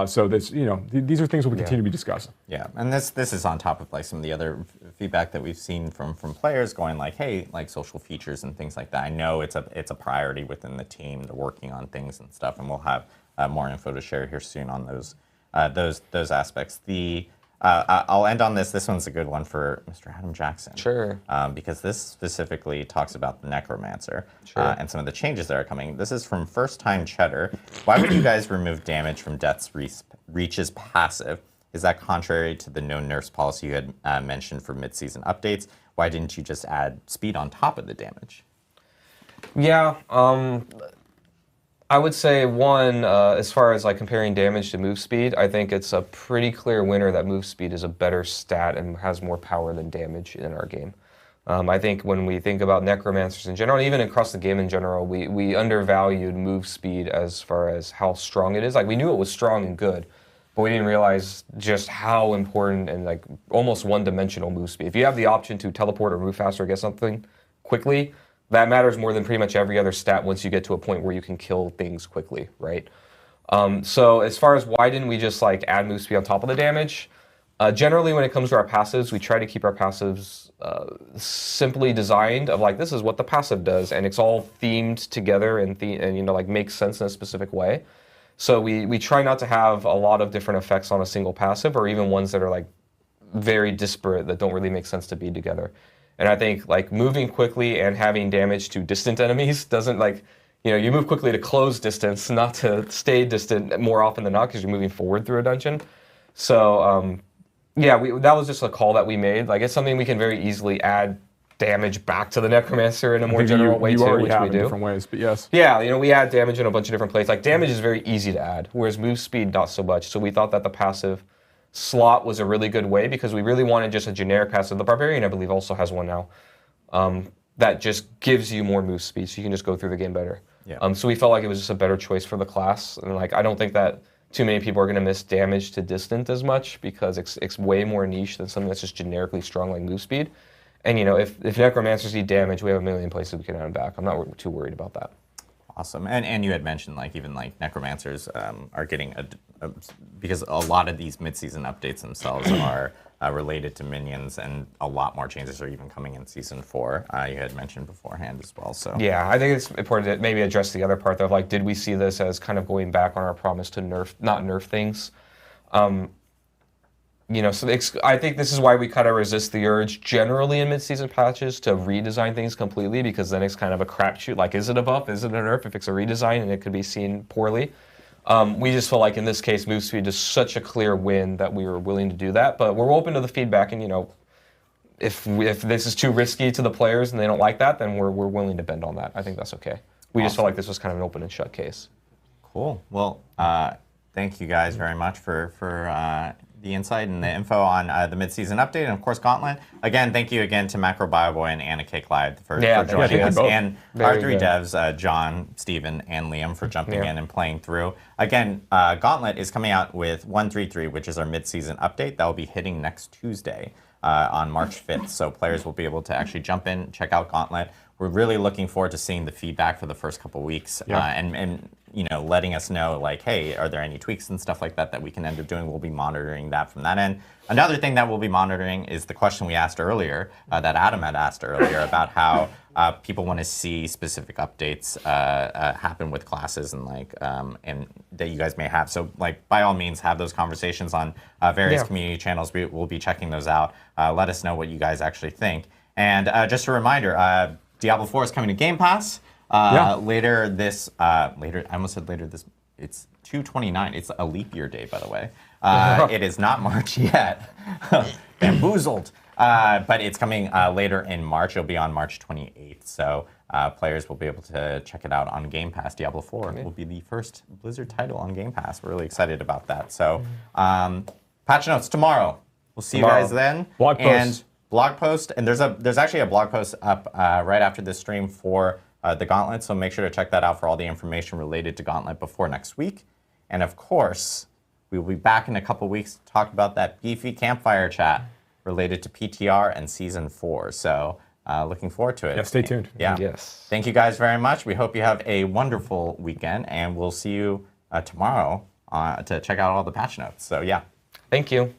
So this, these are things we'll continue to be discussing. Yeah, and this is on top of like some of the other feedback that we've seen from players going like, hey, like social features and things like that. I know it's a priority within the team. They're working on things and stuff, and we'll have more info to share here soon on those aspects. I'll end on this. This one's a good one for Mr. Adam Jackson. Sure. Because this specifically talks about the Necromancer and some of the changes that are coming. This is from First Time Cheddar. Why would you guys remove damage from Death's Reach's passive? Is that contrary to the no nerfs policy you had mentioned for mid-season updates? Why didn't you just add speed on top of the damage? Yeah. I would say one, as far as like comparing damage to move speed, I think it's a pretty clear winner that move speed is a better stat and has more power than damage in our game. I think when we think about necromancers in general, even across the game in general, we undervalued move speed as far as how strong it is. Like we knew it was strong and good, but we didn't realize just how important and like almost one-dimensional move speed. If you have the option to teleport or move faster or get something quickly, that matters more than pretty much every other stat once you get to a point where you can kill things quickly, right? So as far as why didn't we just like add move speed on top of the damage? Generally, when it comes to our passives, we try to keep our passives simply designed of like, this is what the passive does, and it's all themed together and like makes sense in a specific way. So we try not to have a lot of different effects on a single passive, or even ones that are like very disparate that don't really make sense to be together. And I think like moving quickly and having damage to distant enemies doesn't like, you move quickly to close distance, not to stay distant more often than not because you're moving forward through a dungeon. So yeah, that was just a call that we made. Like it's something we can very easily add damage back to the Necromancer in a more general way too, which we do. Different ways, but yes. Yeah, we add damage in a bunch of different places. Like damage is very easy to add, whereas move speed not so much. So we thought that the passive slot was a really good way because we really wanted just a generic passive. The Barbarian, I believe, also has one now that just gives you more move speed, so you can just go through the game better. Yeah. So we felt like it was just a better choice for the class, and like I don't think that too many people are going to miss damage to distant as much because it's way more niche than something that's just generically strong like move speed. And if Necromancers need damage, we have a million places we can add them back. I'm not too worried about that. Awesome. And you had mentioned like even like Necromancers are getting because a lot of these mid-season updates themselves are related to minions, and a lot more changes are even coming in Season 4. You had mentioned beforehand as well. So yeah, I think it's important to maybe address the other part though, of like, did we see this as kind of going back on our promise to not nerf things? So I think this is why we kind of resist the urge generally in mid-season patches to redesign things completely, because then it's kind of a crapshoot. Like, is it a buff? Is it a nerf? If it's a redesign, and it could be seen poorly. We just feel like in this case, move speed is such a clear win that we were willing to do that. But we're open to the feedback, and if this is too risky to the players and they don't like that, then we're willing to bend on that. I think that's okay. We just felt like this was kind of an open and shut case. Cool. Well, thank you guys very much for the insight and the info on the mid-season update, and of course Gauntlet. Again, thank you again to Macro Bioboy and Anna Cake Live for joining us, and our three devs, John, Steven, and Liam, for jumping in and playing through. Again, Gauntlet is coming out with 1.3.3, which is our mid-season update. That will be hitting next Tuesday on March 5th, so players will be able to actually jump in, check out Gauntlet. We're really looking forward to seeing the feedback for the first couple weeks, and letting us know, like, hey, are there any tweaks and stuff like that that we can end up doing? We'll be monitoring that from that end. Another thing that we'll be monitoring is the question we asked earlier, that Adam had asked earlier, about how people want to see specific updates happen with classes and and that you guys may have. So, by all means, have those conversations on various community channels. We'll be checking those out. Let us know what you guys actually think. And just a reminder, Diablo 4 is coming to Game Pass. Later this, I almost said later this, it's 2/29. It's a leap year day, by the way. It is not March yet. Bamboozled. But it's coming later in March. It'll be on March 28th. So players will be able to check it out on Game Pass. Diablo 4 will be the first Blizzard title on Game Pass. We're really excited about that. So patch notes tomorrow. We'll see you guys then. Blog post, and there's actually a blog post up right after this stream for the Gauntlet, so make sure to check that out for all the information related to Gauntlet before next week. And of course, we will be back in a couple weeks to talk about that beefy Campfire Chat related to PTR and Season 4. So looking forward to it. Yeah, stay tuned. Yeah. Yes. Thank you guys very much. We hope you have a wonderful weekend, and we'll see you tomorrow to check out all the patch notes. So yeah. Thank you.